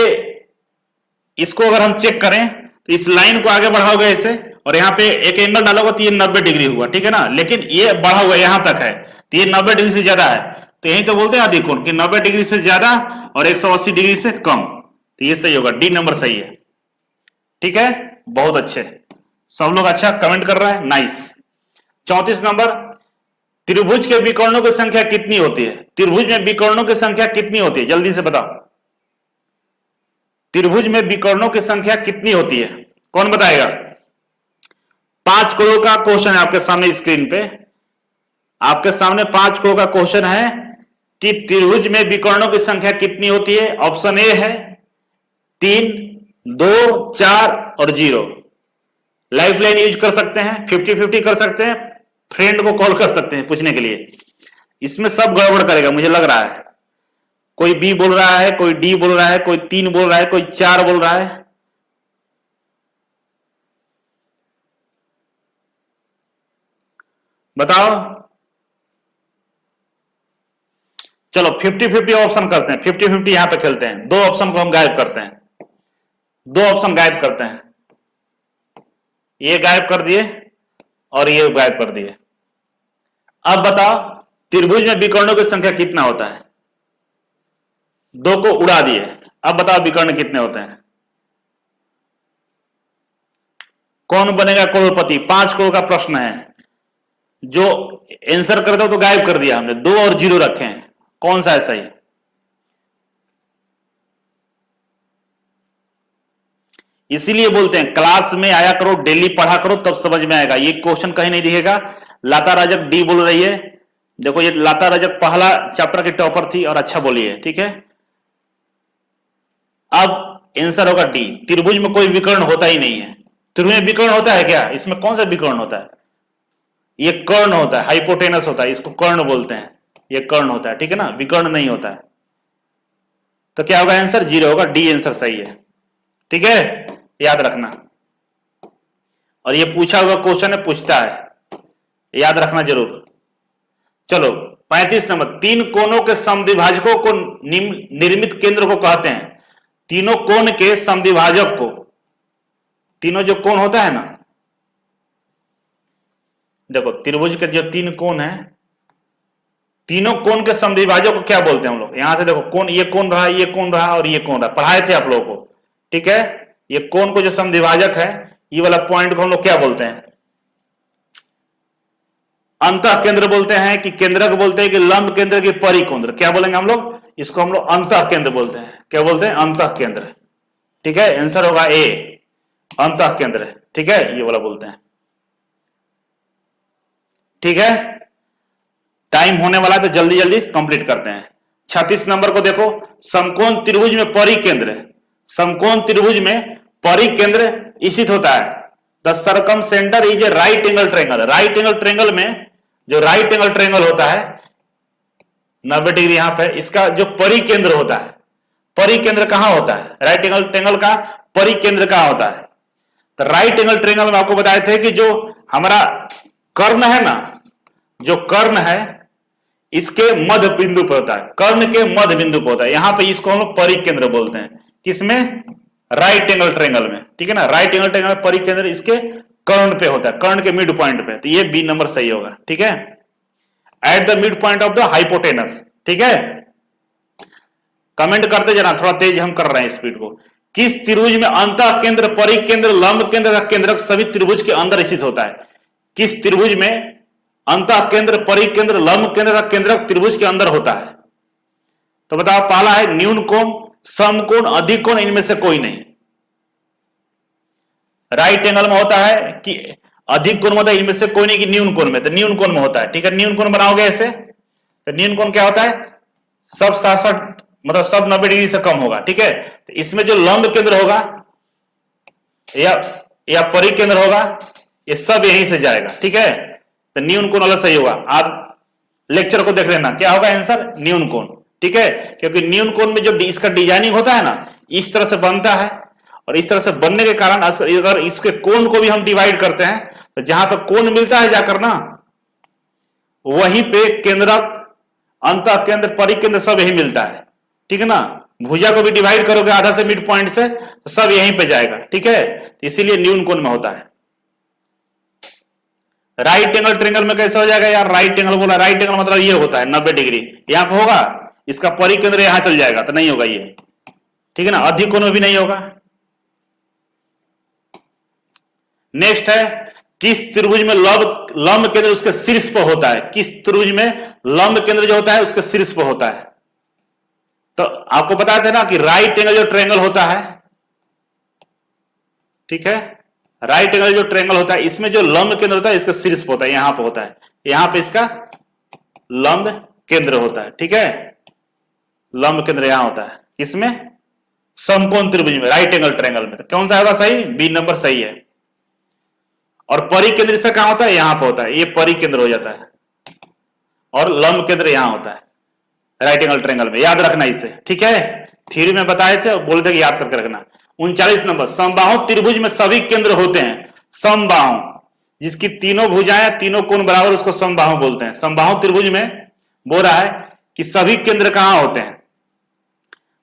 इसको अगर हम चेक करें तो इस लाइन को आगे बढ़ाओगे ऐसे और यहां पे एक एंगल डालोगे तो ये 90 डिग्री हुआ, ठीक है ना, लेकिन ये बढ़ा हुआ यहां तक है तो ये 90 डिग्री से ज्यादा है, तो यही तो बोलते हैं अधिक कोण कि 90 डिग्री से ज्यादा और 180 डिग्री से कम, तो ये सही होगा, डी नंबर सही है, ठीक है। बहुत अच्छे, सब लोग अच्छा कमेंट कर रहा है, नाइस। 34 नंबर, त्रिभुज के विकर्णों की संख्या कितनी होती है? त्रिभुज में विकर्णों की संख्या कितनी होती है? जल्दी से बताओ, त्रिभुज में विकर्णों की संख्या कितनी होती है? कौन बताएगा? 5 करोड़ का क्वेश्चन है आपके सामने स्क्रीन पे, आपके सामने 5 करोड़ का क्वेश्चन है कि त्रिभुज में विकर्णों की संख्या कितनी होती है। ऑप्शन ए है 3, 2, 4 और 0। लाइफ लाइन यूज कर सकते हैं, 50-50 कर सकते हैं, फ्रेंड को कॉल कर सकते हैं पूछने के लिए। इसमें सब गड़बड़ करेगा मुझे लग रहा है, कोई बी बोल रहा है, कोई डी बोल रहा है, कोई 3 बोल रहा है, कोई 4 बोल रहा है। बताओ, चलो 50-50 ऑप्शन करते हैं, 50-50 यहां पे खेलते हैं, दो ऑप्शन को हम गायब करते हैं, दो ऑप्शन गायब करते हैं, ये गायब कर दिए और ये गायब कर दिए। अब बताओ त्रिभुज में विकर्णों की संख्या कितना होता है? दो को उड़ा दिए, अब बताओ विकर्ण कितने होते हैं? कौन बनेगा करोड़पति? 5 करोड़ का प्रश्न है, जो आंसर कर दो तो गायब कर दिया हमने, 2 और 0 रखे हैं, कौन सा है सही? इसीलिए बोलते हैं क्लास में आया करो, डेली पढ़ा करो, तब समझ में आएगा। ये क्वेश्चन कहीं नहीं दिखेगा। लता रजक डी बोल रही है, देखो ये लता रजक पहला चैप्टर की टॉपर थी और अच्छा बोली है, ठीक है। अब आंसर होगा डी, त्रिभुज में कोई विकर्ण होता ही नहीं है। त्रिभुज में विकर्ण होता है क्या? इसमें कौन सा विकर्ण होता है? ये कर्ण होता है, हाइपोटेनस होता है, इसको कर्ण बोलते हैं, ये कर्ण होता है, ठीक है ना, विकर्ण नहीं होता है। तो क्या होगा आंसर? 0 होगा, डी आंसर सही है, ठीक है, याद रखना। और ये पूछा हुआ क्वेश्चन है, पूछता है, याद रखना जरूर। चलो 35 नंबर, 3 कोणों के समद्विभाजकों को निर्मित केंद्र को कहते हैं। तीनों कोण के समद्विभाजक को, तीनों जो कोण होता है ना, देखो त्रिभुज के जो 3 कोण है, तीनों कोण के समद्विभाजक को क्या बोलते हैं हम लोग? यहां से देखो कोण, ये कोण रहा, ये कोण रहा और ये कोण रहा, पढ़ाए थे आप लोगों को, ठीक है। ये कोण को जो समद्विभाजक है, ये वाला पॉइंट को हम लोग क्या बोलते हैं? अंतः केंद्र बोलते हैं कि केंद्रक बोलते हैं कि लंब केंद्र की परिकेंद्र, क्या बोलेंगे हम लोग? इसको हम लोग अंतः केंद्र बोलते हैं। क्या बोलते हैं? अंतः केंद्र, ठीक है, आंसर होगा ए, अंतः केंद्र, ठीक है, ये वाला बोलते हैं, ठीक है। टाइम होने वाला तो जल्दी जल्दी कंप्लीट करते हैं। 36 नंबर को देखो, समकोण त्रिभुज में परिकेंद्र, समकोण त्रिभुज में परिकेंद्र स्थित होता है। The circum centre is a right angle triangle. Right angle triangle में जो राइट एंगल ट्रायंगल होता है 90 डिग्री, यहां पे इसका जो परिकेंद्र होता है, परिकेंद्र कहां होता है? राइट एंगल ट्रायंगल का परिकेंद्र कहां होता है? तो राइट एंगल ट्रायंगल में आपको बताए थे कि जो हमारा कर्ण है ना, जो कर्ण है इसके मध्य बिंदु पर होता है, कर्ण के मध्य बिंदु पर होता है, यहां पे इसको हम लोग परिकेंद्र बोलते हैं। किसमें? राइट एंगल ट्रायंगल में, ठीक है ना, राइट एंगल ट्रायंगल में परिकेंद्र इसके कर्ण पे होता है, कर्ण के मिड पॉइंट पे, तो ये बी नंबर सही होगा, ठीक है। At the mid point of the hypotenuse, ठीक है। कमेंट करते जाना, थोड़ा तेज हम कर रहे हैं स्पीड को। किस त्रिभुज में अंतः केंद्र, परिकेंद्र, लंब केंद्र का केंद्रक सभी त्रिभुज के अंदर स्थित होता है? किस त्रिभुज में अंतः केंद्र, परिकेंद्र, लंब केंद्र का केंद्रक त्रिभुज के अंदर होता है? तो बताओ, पहला है न्यून कोण, समकोण, अधिक कोण, इनमें से कोई नहीं। राइट एंगल में होता है कि अधिक कोण में होता है, इनमें से कोई नहीं कि न्यून कोण में, तो न्यून कोण में होता है, ठीक है। न्यून कोण बनाओगे ऐसे, तो न्यून कोण क्या होता है? सब 67 मतलब सब 90 डिग्री से कम होगा, ठीक है। तो इसमें जो लंब केंद्र होगा या परिकेंद्र होगा, ये सब यहीं से जाएगा, ठीक है। तो न्यून कोण वाला सही होगा। आप लेक्चर को देख लेना, क्या होगा आंसर? न्यून कोण, ठीक है। क्योंकि न्यून कोण में जो इसका डिजाइनिंग होता है ना, इस तरह से बनता है, और इस तरह से बनने के कारण अगर इसके कोण को भी हम डिवाइड करते हैं, तो जहां पर कोण मिलता है जाकर ना, वहीं पे केंद्रक, अंतः केंद्र, परिकेंद्र सब यही मिलता है, ठीक है ना। भुजा को भी डिवाइड करोगे आधा से मिड पॉइंट से, तो सब यहीं पे जाएगा, ठीक है। इसीलिए न्यून कोण में होता है। राइट एंगल ट्रायंगल में कैसे हो जाएगा यार? राइट एंगल बोला, राइट एंगल मतलब ये होता है 90 डिग्री, यहां पे होगा, इसका परिकेंद्र यहां चल जाएगा, तो नहीं होगा ये, ठीक है ना। अधिक कोण में भी नहीं होगा। नेक्स्ट है, किस त्रिभुज में लंब केंद्र उसके शीर्ष पर होता है? किस त्रिभुज में लंब केंद्र जो होता है उसके शीर्ष पर होता है? तो आपको बताया था ना कि राइट एंगल जो ट्रायंगल होता है, ठीक है, राइट एंगल जो ट्रायंगल होता है, इसमें जो लंब केंद्र होता है इसका शीर्ष पर होता है, यहां पर होता है, यहां पे इसका लंब केंद्र होता है, ठीक है। लंब केंद्र यहां होता है, किसमें? समकोण त्रिभुज में, राइट एंगल ट्रायंगल में। तो कौन सा होगा सही? बी नंबर सही है। और परिकेंद्र इसका कहां होता है? यहां पर होता है, ये परिकेंद्र हो जाता है, और लंब केंद्र यहां होता है राइट एंगल ट्रायंगल में, याद रखना इसे, ठीक है। थ्योरी में बताए थे, बोले थे कि याद करके रखना। 39 नंबर, समबाहु त्रिभुज में सभी केंद्र होते हैं। समबाहु, जिसकी तीनों भुजाएं, तीनों कोण बराबर, उसको समबाहु बोलते हैं। समबाहु त्रिभुज में बोल रहा है कि सभी केंद्र कहां होते हैं?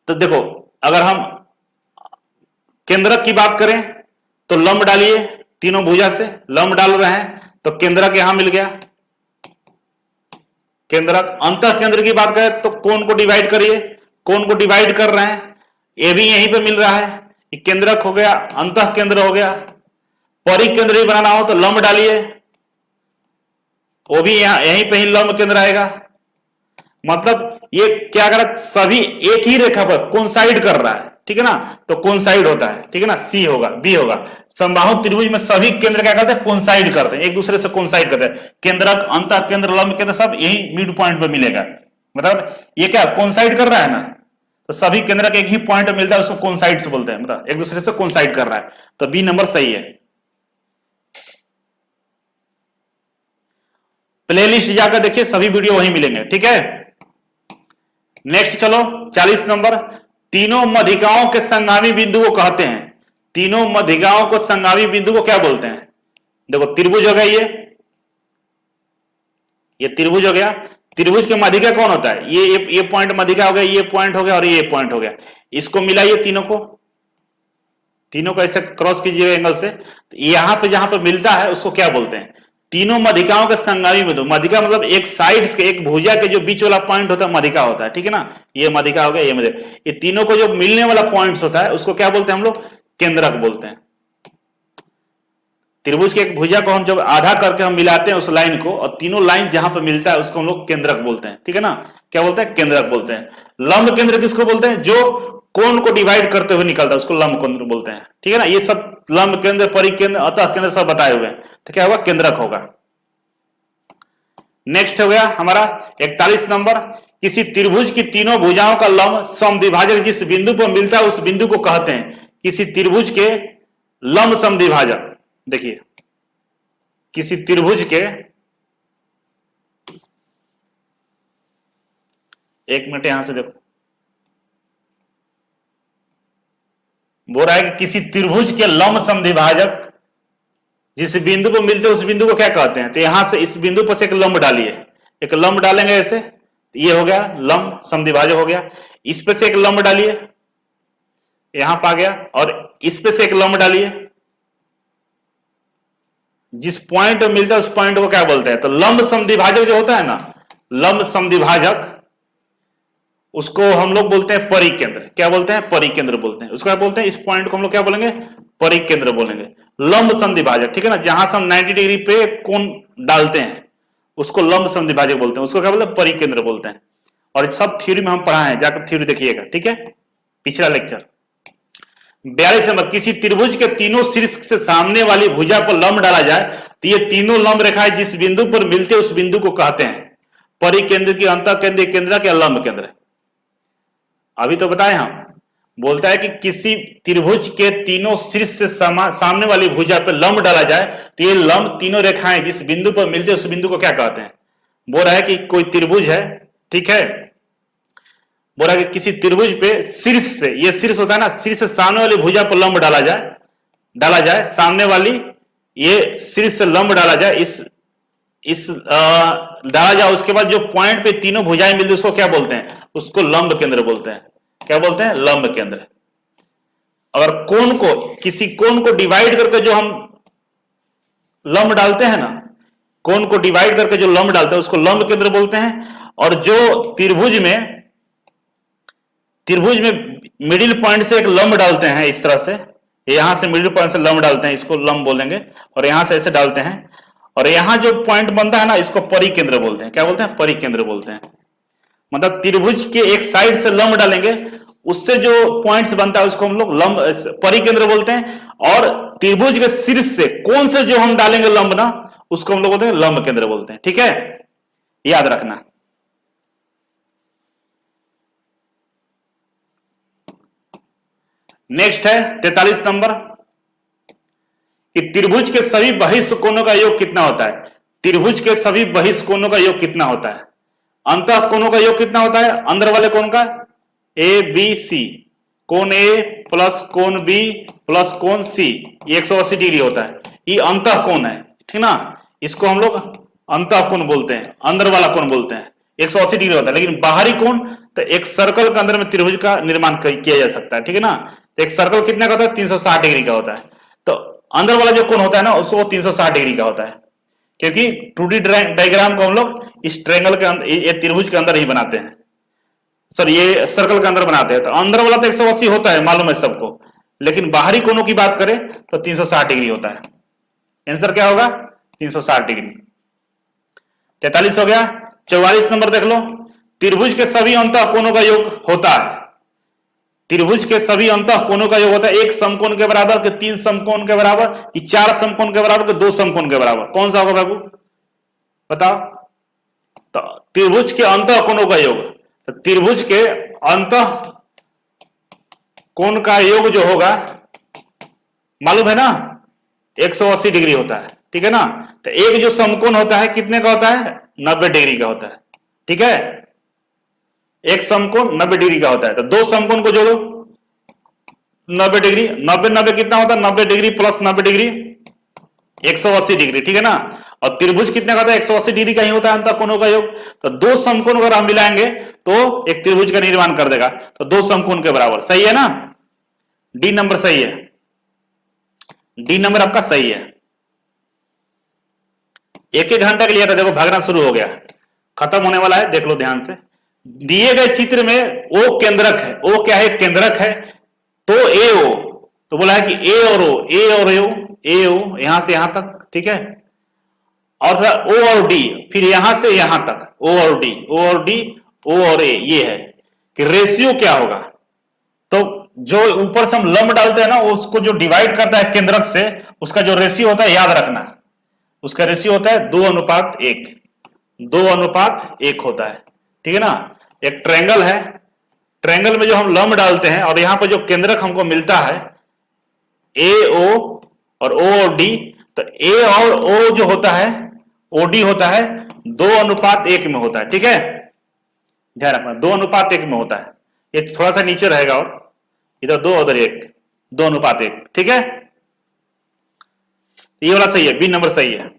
तो देखो, अगर हम केंद्रक की बात करें तो लंब डालिए, तीनों भुजा से लंब डाल रहे हैं, तो केंद्रक यहां मिल गया, केंद्रक। अंतः केंद्र की बात करें तो कोण को डिवाइड करिए, कोण को डिवाइड कर रहे हैं, ये भी यहीं पे मिल रहा है, केंद्रक हो गया, अंतः केंद्र हो गया। परिकेंद्र ही बनाना हो तो लंब डालिए, वो भी यहीं पे ही लंब केंद्र आएगा। मतलब ये क्या कर, सभी एक ही रेखा पर कोइंसाइड कर रहा है, ठीक है ना, तो कोइंसाइड होता है, ठीक है ना। सी होगा, बी होगा। समबाहु त्रिभुज में सभी केंद्र क्या करते हैं? कोइंसाइड करते हैं, एक दूसरे से कोइंसाइड करते हैं। केंद्रक, अंतः केंद्र, लंब केंद्र सब यही मिड पॉइंट पे मिलेगा। मतलब ये क्या कोइंसाइड कर रहा है ना, तो सभी केंद्रक एक ही पॉइंट पे मिलता है, उसको कोइंसाइड से बोलते हैं, मतलब एक दूसरे से कोइंसाइड कर रहा है। तो बी नंबर सही है। प्लेलिस्ट जाकर देखिए, सभी वीडियो वहीं मिलेंगे, ठीक है। नेक्स्ट चलो, 40 नंबर, तीनों मध्यिकाओं के संगामी बिंदु को कहते हैं। तीनों मध्यिकाओं को संगामी बिंदु को क्या बोलते हैं? देखो, त्रिभुज हो गया, ये त्रिभुज हो गया। त्रिभुज के मध्यिका कौन होता है? ये पॉइंट मध्यिका हो गया, ये पॉइंट हो गया, और ये पॉइंट हो गया। इसको मिलाइए तीनों को ऐसे क्रॉस कीजिएगा एंगल से, तो यहां पे जहां पे मिलता है उसको क्या बोलते हैं? तीनों मध्यिकाओं के संगामी बिंदु। मध्यिका मतलब एक साइड के, एक भुजा के जो बीच वाला पॉइंट होता है मध्यिका होता है, ठीक है ना। ये मध्यिका हो गया, ये मध्यिका, ये तीनों को जो मिलने वाला पॉइंट्स होता है उसको क्या बोलते हैं हम लोग? केंद्रक बोलते हैं। त्रिभुज के एक भुजा को हम जब आधा करके हम मिलाते हैं उस लाइन को, और तीनों लाइन जहां पर मिलता है उसको हम लोग केंद्रक बोलते हैं, ठीक है ना। क्या बोलते हैं? केंद्रक बोलते हैं। लंब केंद्र किसको बोलते हैं? जो कोण को डिवाइड करते हुए निकलता है उसको लंब केंद्र बोलते हैं, ठीक है ना। ये सब लंब केंद्र, परिकेंद्र, अतः केंद्र सब बताए हुए हैं, तो क्या होगा? केंद्रक होगा। नेक्स्ट हो गया हमारा 41 नंबर, किसी त्रिभुज की तीनों भुजाओं का लंब समद्विभाजक जिस बिंदु पर मिलता है उस बिंदु को कहते हैं। किसी त्रिभुज के लंब समद्विभाजक, देखिए, किसी त्रिभुज के, एक मिनट यहां से देखो, बोल रहा है कि किसी त्रिभुज के लंब समद्विभाजक जिस बिंदु पर मिलते उस बिंदु को क्या कहते हैं? तो यहां से इस बिंदु पर से एक लंब डालिए, एक लंब डालेंगे ऐसे, ये हो गया लंब समद्विभाजक हो गया। इस पे से एक लंब डालिए, यहां पर आ गया, और इस पे से एक लंब डालिए, जिस पॉइंट में मिलता है उस पॉइंट को क्या बोलते हैं? तो लंब समद्विभाजक जो होता है ना, लंब समद्विभाजक, उसको हम लोग बोलते हैं परिकेंद्र। क्या बोलते हैं? परिकेंद्र बोलते हैं। उसको क्या बोलते हैं? इस पॉइंट को हम लोग क्या बोलेंगे? परिकेंद्र बोलेंगे। लंब समद्विभाजक, ठीक है ना, जहां से हम 90 डिग्री पे कोण डालते हैं उसको लंब समद्विभाजक बोलते हैं, उसको क्या बोलते हैं? परिकेंद्र बोलते हैं। और सब थ्योरी में हम पढ़ाए हैं, जाकर थ्योरी देखिएगा, ठीक है, पिछला लेक्चर। 42 नंबर, किसी त्रिभुज के तीनों शीर्ष से सामने वाली भुजा पर लंब डाला जाए तो ये तीनों लंब रेखाएं जिस बिंदु पर मिलते उस बिंदु को कहते हैं परिकेंद्र की, अंतःकेंद्र, केंद्रक या लंब केंद्र। अभी तो बताए हम, बोलता है कि किसी त्रिभुज के तीनों शीर्ष से सामने वाली भुजा पर लंब डाला जाए तो ये लंब, तीनों रेखाएं जिस बिंदु पर मिलते उस बिंदु को क्या कहते हैं? बोल रहा है कि कोई त्रिभुज है, ठीक है, बोल रहा है कि किसी त्रिभुज पे शीर्ष से, ये शीर्ष होता है ना, शीर्ष से सामने वाली भुजा पर लंब डाला जाए, सामने वाली ये शीर्ष से लंब डाला जाए, डाला जाए, उसके बाद जो पॉइंट पे तीनों भुजाएं मिलती उसको क्या बोलते हैं? उसको लंब केंद्र बोलते हैं। क्या बोलते हैं? लंब केंद्र। अगर कोण को, किसी कोण को डिवाइड करके जो हम लंब डालते हैं ना, कोण को डिवाइड करके जो लंब डालते हैं उसको लंब केंद्र बोलते हैं। और जो त्रिभुज में मिडिल पॉइंट से एक लंब डालते हैं, इस तरह से, यहां से मिडिल पॉइंट से लंब डालते हैं, इसको लंब बोलेंगे, और यहां से ऐसे डालते हैं, और यहां जो पॉइंट बनता है ना, इसको परिकेंद्र बोलते हैं। क्या बोलते हैं? परिकेंद्र बोलते हैं। मतलब त्रिभुज के एक साइड से लंब डालेंगे, उससे जो पॉइंट्स बनता है उसको हम लोग लंब, परिकेंद्र बोलते हैं। और त्रिभुज के शीर्ष से कोण से जो हम डालेंगे लंब ना, उसको हम लोग बोलते हैं लंब केंद्र बोलते हैं, ठीक है, याद रखना। नेक्स्ट है 43 नंबर, कि त्रिभुज के सभी बहिष्ठ कोणों का योग कितना होता है? त्रिभुज के सभी बहिष्ठ कोणों का योग कितना होता है? अंतः कोणों का योग कितना होता है? अंदर वाले कोण का, ए बी सी, कोण ए प्लस कोण बी प्लस कोण सी, ये 180 डिग्री होता है। ये अंतः कोण है, ठीक ना, इसको हम लोग अंतः कोण बोलते हैं, अंदर वाला कोण बोलते हैं, 180 डिग्री होता है। लेकिन बाहरी कोण, तो एक सर्कल के अंदर में त्रिभुज का निर्माण किया जा सकता है, ठीक है ना। एक सर्कल कितना का होता है? 360 डिग्री का होता है। तो अंदर वाला जो कोण होता है ना, उसको 360 डिग्री का होता है, क्योंकि 2D डायग्राम को हम लोग इस ट्रायंगल के अंदर, ये त्रिभुज के अंदर ही बनाते हैं, सर ये सर्कल के अंदर बनाते हैं। तो अंदर वाला तो 180 होता है, मालूम है सबको, लेकिन बाहरी कोणों की बात करें तो 360 डिग्री होता है। आंसर क्या होगा? 360 डिग्री। 43 हो गया। 44 नंबर देख लो, त्रिभुज के सभी अंतः कोणों का योग होता है। त्रिभुज के सभी अंतः कोणों का योग होता है एक समकोण के बराबर, के 3 समकोण के बराबर, कि 4 समकोण के बराबर, के 2 समकोण के बराबर। कौन सा होगा बाबू, बताओ? तो त्रिभुज के अंतः कोणों का योग, तो त्रिभुज के अंतः कोण का योग जो होगा, मालूम है ना, 180 डिग्री होता है, ठीक है ना। तो एक जो समकोण होता है कितने का होता है? 90 डिग्री का होता है, ठीक है। एक समकोण 90 डिग्री का होता है, तो 2 समकोण को जोड़ो, 90 डिग्री, 90 कितना होता है? 90 डिग्री प्लस 90 डिग्री, 180 डिग्री, ठीक है ना। और त्रिभुज कितने का होता है? 180 डिग्री का ही होता है अंतः कोणों का योग। तो 2 समकोण अगर हम मिलाएंगे तो एक त्रिभुज का निर्माण कर देगा, तो 2 समकोण के बराबर। सही है ना, डी नंबर सही है, डी नंबर आपका सही है। 1-1 घंटा के लिए था, देखो भागना शुरू हो गया, खत्म होने वाला है, देख लो ध्यान से। दिए गए चित्र में ओ केंद्रक है, ओ क्या है? केंद्रक है। तो ए ओ, तो बोला है कि ए और ओ, ए और ए ओ, यहां से यहां तक, ठीक है। और ओ और डी, फिर यहां से यहां तक, ओ और डी, ओ और डी, ओ और ए, ये है कि रेशियो क्या होगा। तो जो ऊपर से हम लंब डालते हैं ना, उसको जो डिवाइड करता है केंद्रक से, उसका जो रेशियो होता है याद रखना, उसका रेशियो होता है 2:1, 2:1 होता है, ठीक है ना। एक ट्रायंगल है, ट्रायंगल में जो हम लंब डालते हैं और यहां पर जो केंद्रक हमको मिलता है ए ओ और ओ और डी, तो ए और ओ जो होता है, ओडी होता है 2:1 में होता है, ठीक है, ध्यान रखना 2:1 में होता है। ये थोड़ा सा नीचे रहेगा, और इधर 2 उधर 1, 2:1, ठीक है। ये वाला सही है, बी नंबर सही है।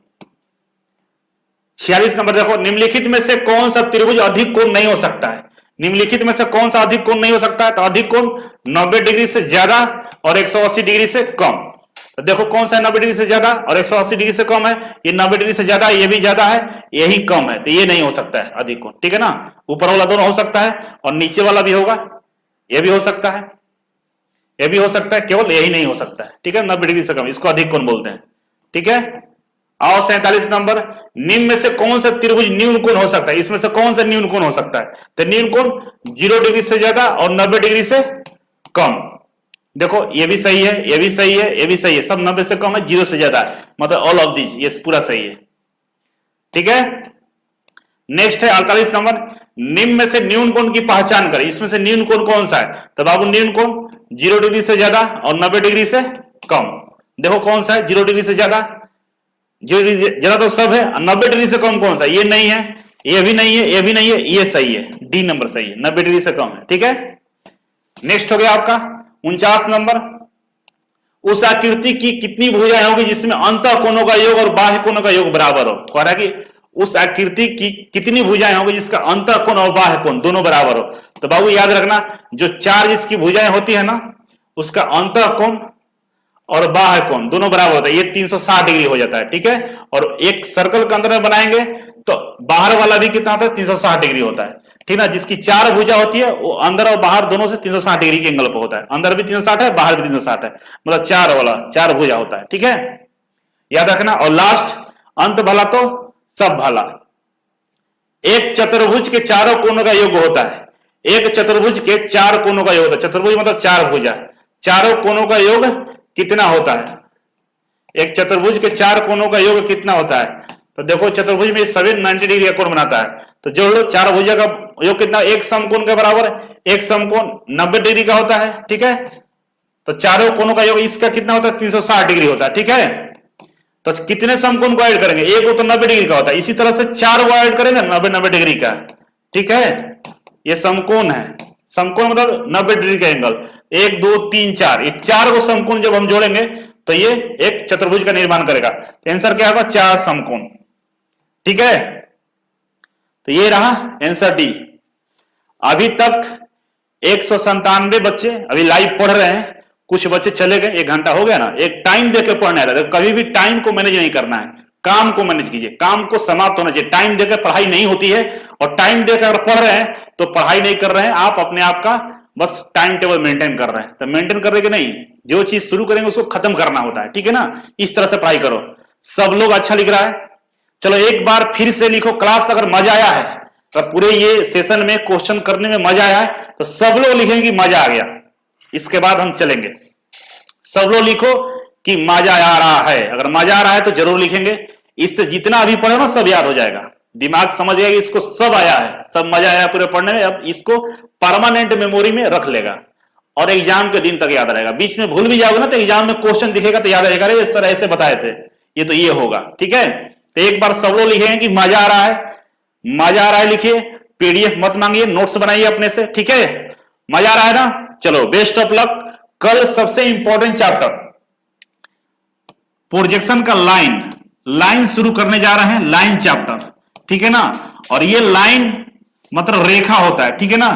46 नंबर देखो, निम्नलिखित में से कौन सा त्रिभुज अधिक कोण नहीं हो सकता है? निम्नलिखित में से कौन सा अधिक कोण नहीं हो सकता है? तो अधिक कोण 90 डिग्री से ज्यादा और 180 डिग्री से कम। तो देखो कौन सा 90 डिग्री से ज्यादा और 180 डिग्री से कम है, ये 90 डिग्री से ज्यादा है, ये भी ज्यादा है, यही कम है, तो ये नहीं हो सकता है अधिक कोण, ठीक है ना। ऊपर वाला दोनों हो सकता है और नीचे वाला भी होगा, ये भी हो सकता है, ये भी हो सकता है, केवल यही नहीं हो सकता है, ठीक है, 90 डिग्री से कम, इसको अधिक कोण बोलते हैं, ठीक है। और 47 नंबर, निम्न में से कौन सा त्रिभुज न्यून कोण हो सकता है, इसमें से कौन सा न्यून कोण हो सकता है, तो न्यून कोण 0 डिग्री से ज्यादा और 90 डिग्री से कम। देखो ये भी सही है, ये भी सही है, ये भी सही है, सब 90 से कम है, 0 से ज्यादा है, मतलब ऑल ऑफ दीज, ये पूरा सही है, ठीक है। नेक्स्ट है 48 नंबर, निम्न में से न्यून कोण की पहचान करें, इसमें से न्यून कोण कौन सा है, तो बाबू न्यून कोण 0 डिग्री से ज्यादा और 90 डिग्री से कम। देखो कौन सा है 0 डिग्री से ज्यादा, 0 डिग्री ज्यादा तो सब है, 90 डिग्री से कम कौन सा, ये नहीं है, ये भी नहीं है, ये भी नहीं है, ये सही है, डी नंबर सही है, 90 डिग्री से कम है, ठीक है। नेक्स्ट हो गया आपका 49 नंबर, उस आकृति की कितनी भुजाएं होगी जिसमें अंतः कोणों का योग और बाह्य कोणों का योग बराबर हो। कह रहा है कि उस आकृति की कितनी भुजाएं होगी जिसका अंतः कोण और बाह्य कोण दोनों बराबर हो। तो बाबू याद रखना, जो 4 जिसकी भुजाएं होती है ना, उसका अंतः कोण और बाह्य कोण दोनों बराबर होता है, ये 360 डिग्री हो जाता है, ठीक है। और एक सर्कल के अंदर में बनाएंगे तो बाहर वाला भी कितना होता है, 360 डिग्री होता है, ठीक ना। जिसकी 4 भुजा होती है वो अंदर और बाहर दोनों से 360 डिग्री के एंगल पर होता है, अंदर भी 360 है, बाहर भी 360 है, मतलब 4 वाला 4 भुजा होता है, ठीक है, याद रखना। और लास्ट, अंत भला तो सब भला, एक चतुर्भुज के चारों कोणों का योग होता है, एक चतुर्भुज के 4 कोणों का योग होता है, चतुर्भुज मतलब 4 भुजा, चारों कोणों का योग कितना होता है, एक चतुर्भुज के 4 कोणों का योग कितना होता है, तो देखो चतुर्भुज में 790 डिग्री का कोण बनाता है, तो जोड़ लो 4 भुजा का योग कितना, एक समकोण के बराबर है, एक समकोण 90 डिग्री का होता है, ठीक है। तो चारों कोणों का योग इसका कितना होता है, 360 डिग्री होता है, ठीक है। तो कितने समकोण को ऐड करेंगे, एक वो तो 90 डिग्री का होता है, इसी तरह से 4 वो ऐड करेंगे 90 डिग्री का, ठीक है। ये समकोण है, समकोण मतलब 90 डिग्री का एंगल, 1 2 3 4, ये 4 को समकोण जब हम जोड़ेंगे तो ये एक चतुर्भुज का निर्माण करेगा। तो आंसर क्या होगा, 4 समकोण, ठीक है। तो ये रहा आंसर डी। अभी तक 197 बच्चे अभी लाइव पढ़ रहे हैं, कुछ बच्चे चले गए, 1 घंटा हो गया ना, एक टाइम देके पढ़ने आता है, कभी भी टाइम को मैनेज नहीं करना है, काम को मैनेज कीजिए, काम को समाप्त होना चाहिए, टाइम देकर पढ़ाई नहीं होती है, और टाइम देकर अगर पढ़ रहे हैं तो पढ़ाई नहीं कर रहे हैं, आप अपने आप का बस टाइम टेबल मेंटेन कर रहे हैं। तो मेंटेन कर रहे कि नहीं, जो चीज शुरू करेंगे उसको खत्म करना होता है, ठीक है ना, इस तरह से पढ़ाई करो। सब लोग अच्छा लिख रहा है, चलो एक बार फिर से लिखो, क्लास अगर मजा आया है, अगर पूरे ये सेशन में क्वेश्चन करने में मजा आया है तो सब लोग लिखेंगे मजा आ गया, इसके बाद हम चलेंगे। सब लोग लिखो कि मजा आ रहा है, अगर मजा आ रहा है तो जरूर लिखेंगे, इससे जितना अभी पढ़े ना सब याद हो जाएगा, दिमाग समझ गया कि इसको सब आया है, सब मजा आया पूरे पढ़ने में, अब इसको परमानेंट मेमोरी में रख लेगा और एग्जाम के दिन तक याद रहेगा। बीच में भूल भी जाओगे ना तो एग्जाम में क्वेश्चन दिखेगा तो याद रहेगा, अरे सर ऐसे बताए थे, ये तो ये होगा, ठीक है। तो एक बार सब लोग लिखेंगे कि मजा आ रहा है, मजा आ रहा है लिखिए, पीडीएफ मत मांगिए, नोट्स बनाइए अपने से, ठीक है। मजा आ रहा है ना, चलो बेस्ट ऑफ लक। कल सबसे इंपॉर्टेंट चैप्टर प्रोजेक्शन का लाइन शुरू करने जा रहे हैं, लाइन चैप्टर, ठीक है ना। और ये लाइन मतलब रेखा होता है, ठीक है ना,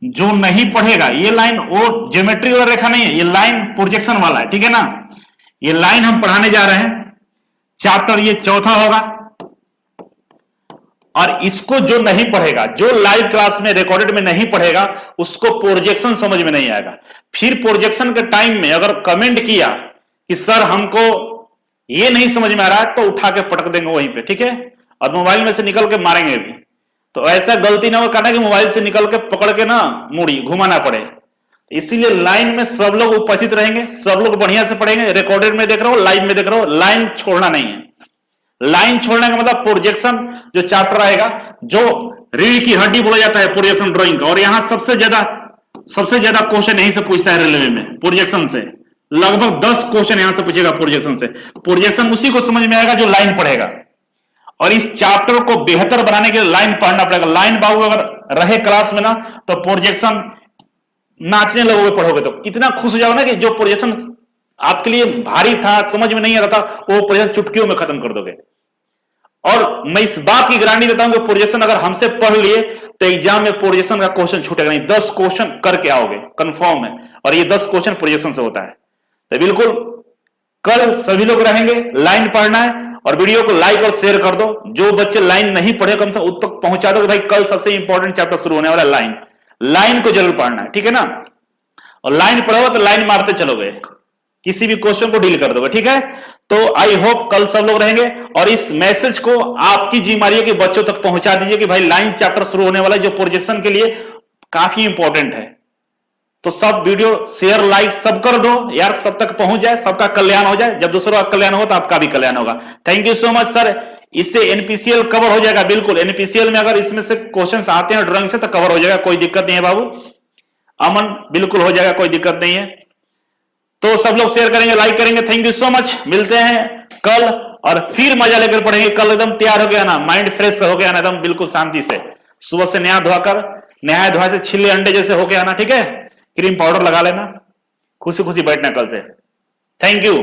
जो नहीं पढ़ेगा, ये लाइन वो ज्योमेट्री वाला रेखा नहीं है, ये लाइन प्रोजेक्शन वाला है, ठीक है ना। ये लाइन हम पढ़ाने जा रहे हैं, चैप्टर ये चौथा होगा। और इसको जो नहीं पढ़ेगा, जो लाइव क्लास में रिकॉर्डेड में नहीं पढ़ेगा, उसको प्रोजेक्शन समझ में नहीं आएगा। फिर प्रोजेक्शन के टाइम में अगर कमेंट किया कि सर हमको ये नहीं समझ में आ रहा है, तो उठा के पटक देंगे वहीं पे, ठीक है, और मोबाइल में से निकल के मारेंगे भी। तो ऐसा गलती ना हो करना कि मोबाइल से निकल के पकड़ के ना मुड़ी घुमाना पड़े। इसीलिए लाइन में सब लोग उपस्थित रहेंगे, सब लोग बढ़िया से पढ़ेंगे, रिकॉर्डेड में देख रहे हो, लाइव में देख रहे हो, लाइन छोड़ना नहीं है। लाइन छोड़ने का मतलब प्रोजेक्शन जो चैप्टर आएगा, जो रीढ़ की हड्डी बोला जाता है प्रोजेक्शन ड्राइंग का, और यहां सबसे ज्यादा क्वेश्चन यहीं से पूछता है रेलवे में, प्रोजेक्शन से लगभग 10 क्वेश्चन यहां से पूछेगा प्रोजेक्शन से। प्रोजेक्शन उसी को समझ में आएगा जो लाइन पढ़ेगा, और इस चैप्टर को बेहतर बनाने के लिए लाइन पढ़ना पड़ेगा। लाइन बाबू अगर रहे क्लास में ना, तो प्रोजेक्शन नाचने लगोगे पढ़ोगे तो, कितना खुश हो जाओगे ना कि जो प्रोजेक्शन आपके लिए भारी था, समझ में नहीं आ रहा था, वो प्रोजेक्शन चुटकियों में खत्म कर दोगे। और मैं इस बात की गारंटी देता हूं कि प्रोजेक्शन अगर हमसे पढ़ लिए तो एग्जाम में प्रोजेक्शन का क्वेश्चन छूटेगा नहीं, 10 क्वेश्चन करके आओगे, कंफर्म है। और ये 10 क्वेश्चन प्रोजेक्शन से होता है। तो बिल्कुल कल सभी लोग रहेंगे, लाइन पढ़ना है और वीडियो को लाइक और शेयर कर दो। जो बच्चे लाइन नहीं पढ़े कम से कम उस तक पहुंचा दो कि भाई कल सबसे इंपॉर्टेंट चैप्टर शुरू होने वाला है लाइन। लाइन को जरूर पढ़ना है, ठीक है ना। और लाइन पढ़ोगे तो लाइन मारते चलोगे, किसी भी क्वेश्चन को डील कर दोगे, ठीक है। तो आई होप कल सब लोग रहेंगे और इस मैसेज को आपकी जिम्मेदारी है कि बच्चों तक पहुंचा दीजिए कि भाई लाइन चैप्टर शुरू होने वाला है जो प्रोजेक्शन के लिए काफी इंपॉर्टेंट है। तो सब वीडियो शेयर लाइक सब कर दो यार, सब तक पहुंच जाए, सबका कल्याण हो जाए। जब दूसरों का कल्याण हो तो आपका भी कल्याण होगा। Thank you so much sir. इससे एनपीसीएल कवर हो जाएगा, बिल्कुल एनपीसीएल में अगर इसमें से क्वेश्चंस आते हैं ड्राइंग से तो कवर हो जाएगा, कोई दिक्कत नहीं है बाबू। अमन बिल्कुल हो जाएगा, कोई दिक्कत नहीं है। तो सब लोग शेयर करेंगे, लाइक करेंगे। Thank you so much. मिलते हैं कल और फिर मजा लेकर पढ़ेंगे। कल एकदम तैयार हो गया ना, माइंड फ्रेश हो गया ना, एकदम बिल्कुल शांति से सुबह से नया धोआ से छिले अंडे जैसे हो गया ना, ठीक है। क्रीम पाउडर लगा लेना, खुशी खुशी बैठना कल से। Thank you.